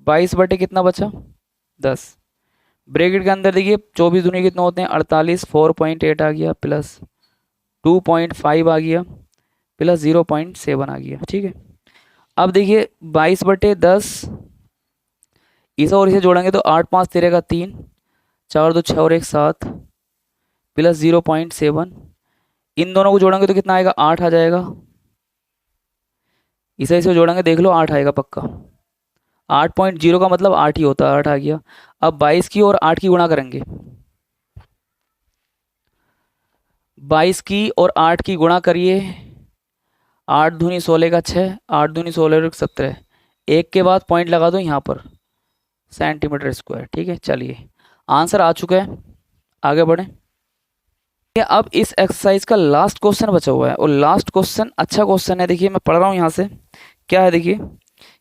22 बटे कितना बचा 10, ब्रैकेट के अंदर देखिए 24 दूनी कितना होते हैं 48, 4.8 आ गया, प्लस 2.5 आ गया, प्लस 0.7 आ गया, ठीक है। अब देखिए 22/10, इसे और इसे जोड़ेंगे तो 8 5 13 का 3, 4 2 6 और 1 7, प्लस 0.7, इन दोनों को जोड़ेंगे तो कितना आएगा 8 आ जाएगा, इसे जोड़ेंगे देख लो 8 आएगा पक्का, 8.0 का मतलब 8 ही होता है, 8 आ गया। अब 22 की और 8 की गुणा करेंगे, 22 की और 8 की गुणा करिए, 8 दूनी 16 का 6, 8 दूनी 16 और 17, एक के बाद पॉइंट लगा दो यहाँ पर, सेंटीमीटर स्क्वायर, ठीक है। चलिए आंसर आ चुका है, आगे बढ़ें। अब इस एक्सरसाइज का लास्ट क्वेश्चन बचा हुआ है, और लास्ट क्वेश्चन अच्छा क्वेश्चन है, देखिए मैं पढ़ रहा हूँ यहाँ से, क्या है देखिए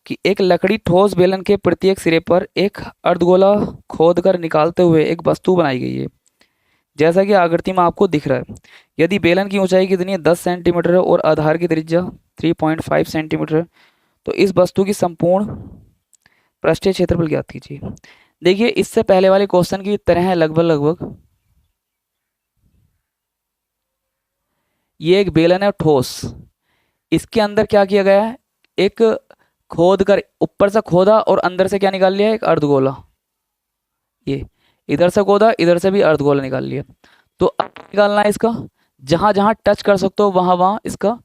कि एक लकड़ी ठोस बेलन के प्रत्येक सिरे पर एक अर्धगोला खोद कर निकालते हुए एक वस्तु बनाई गई है, जैसा कि आकृति में आपको दिख रहा है। यदि बेलन की ऊंचाई कितनी है 10 सेंटीमीटर है और आधार की त्रिज्या 3.5 सेंटीमीटर है, तो इस वस्तु की संपूर्ण पृष्ठीय क्षेत्रफल ज्ञात कीजिए। देखिए इससे पहले वाले क्वेश्चन की तरह है लगभग, ये एक बेलन है ठोस, इसके अंदर क्या किया गया है, एक खोद कर ऊपर से खोदा और अंदर से क्या निकाल लिया, एक अर्धगोला, ये इधर से खोदा इधर से भी अर्धगोला निकाल लिया। तो अब निकालना है इसका, जहां जहां टच कर सकते हो वहां वहां इसका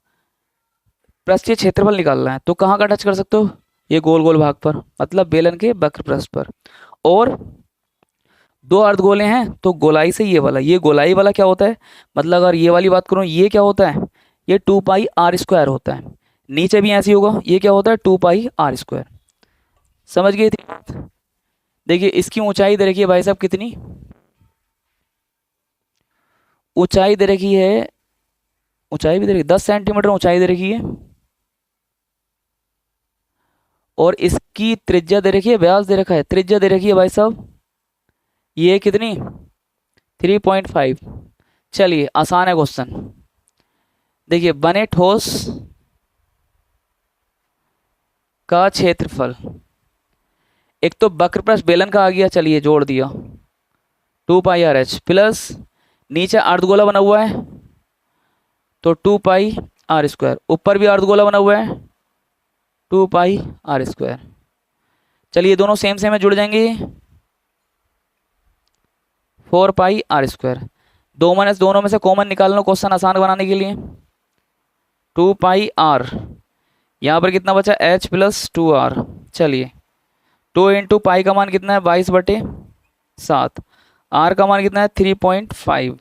पृष्ठीय क्षेत्रफल निकालना है। तो कहाँ का टच कर सकते हो, ये गोल गोल भाग पर, मतलब बेलन के वक्र पृष्ठ पर, और दो अर्धगोले हैं तो गोलाई से ये गोलाई वाला क्या होता है, मतलब अगर ये वाली बात करूं, ये क्या होता है, ये 2πr² होता है, नीचे भी ऐसे ही होगा, ये क्या होता है 2πr², समझ गए थी बात। देखिए इसकी ऊंचाई दे रखी है भाई साहब कितनी, ऊंचाई दे रखी है, ऊंचाई भी दे रखी 10 सेंटीमीटर ऊंचाई दे रखी है, और इसकी त्रिज्या दे रखी है, व्यास दे रखा है, त्रिज्या दे रखी है भाई साहब ये कितनी 3.5। चलिए आसान है क्वेश्चन, देखिए बने ठोस का क्षेत्रफल, एक तो वक्रपृष्ठ बेलन का आ गया, चलिए जोड़ दिया 2πrh, प्लस नीचे अर्धगोला बना हुआ है तो 2πr², ऊपर भी अर्धगोला बना हुआ है 2πr²। चलिए दोनों सेम सेम में जुड़ जाएंगे, 4πr², दो माइनस दोनों में से कॉमन निकाल लो क्वेश्चन आसान बनाने के लिए, 2πr, यहाँ पर कितना बचा h प्लस 2r, चलिए 2 इंटू पाई का मान कितना है 22/7, r का मान कितना है 3.5,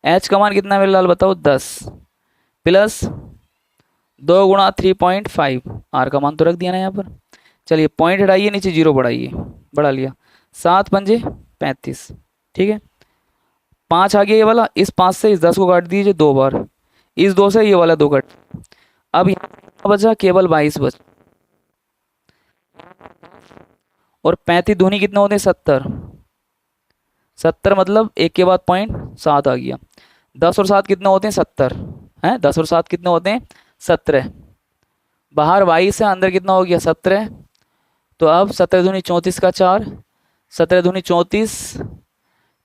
h का मान कितना है मेरे लाल बताओ 10, प्लस 2 गुणा 3.5, r का मान तो रख दिया ना यहाँ पर। चलिए पॉइंट हटाइए, नीचे 0 बढ़ाइए, बढ़ा लिया, 7 पंजे 35, ठीक है। 5 आ गया ये वाला, इस 5 से इस 10 को काट दीजिए 2 बार, इस 2 से ये वाला 2 कट, अब यहाँ बचा केवल 22 बचा, और 35 दूनी कितने होते हैं 70, 70 मतलब एक के बाद पॉइंट 7 आ गया, 10 और 7 कितने होते हैं 70 हैं, 10 और 7 कितने होते हैं 17, बाहर 22 से अंदर कितना हो गया 17, तो अब 17 दूनी 34 का 4, 17 दूनी 34,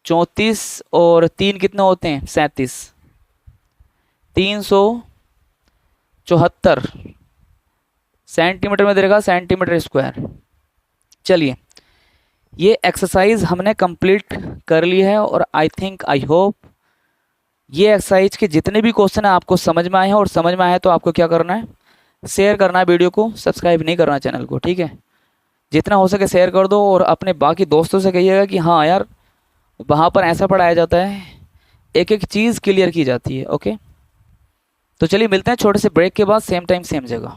34 और 3 कितने होते हैं 37, 374 सेंटीमीटर में दे रखा, सेंटीमीटर स्क्वायर। चलिए ये एक्सरसाइज हमने कंप्लीट कर ली है, और आई थिंक आई होप ये एक्सरसाइज के जितने भी क्वेश्चन हैं आपको समझ में आए हैं, और समझ में आए तो आपको क्या करना है, शेयर करना है वीडियो को, सब्सक्राइब नहीं करना चैनल को, ठीक है। जितना हो सके शेयर कर दो और अपने बाकी दोस्तों से कहिएगा कि हाँ यार वहाँ पर ऐसा पढ़ाया जाता है, एक एक चीज़ क्लियर की जाती है। ओके, तो चलिए मिलते हैं छोटे से ब्रेक के बाद, सेम टाइम सेम जगह।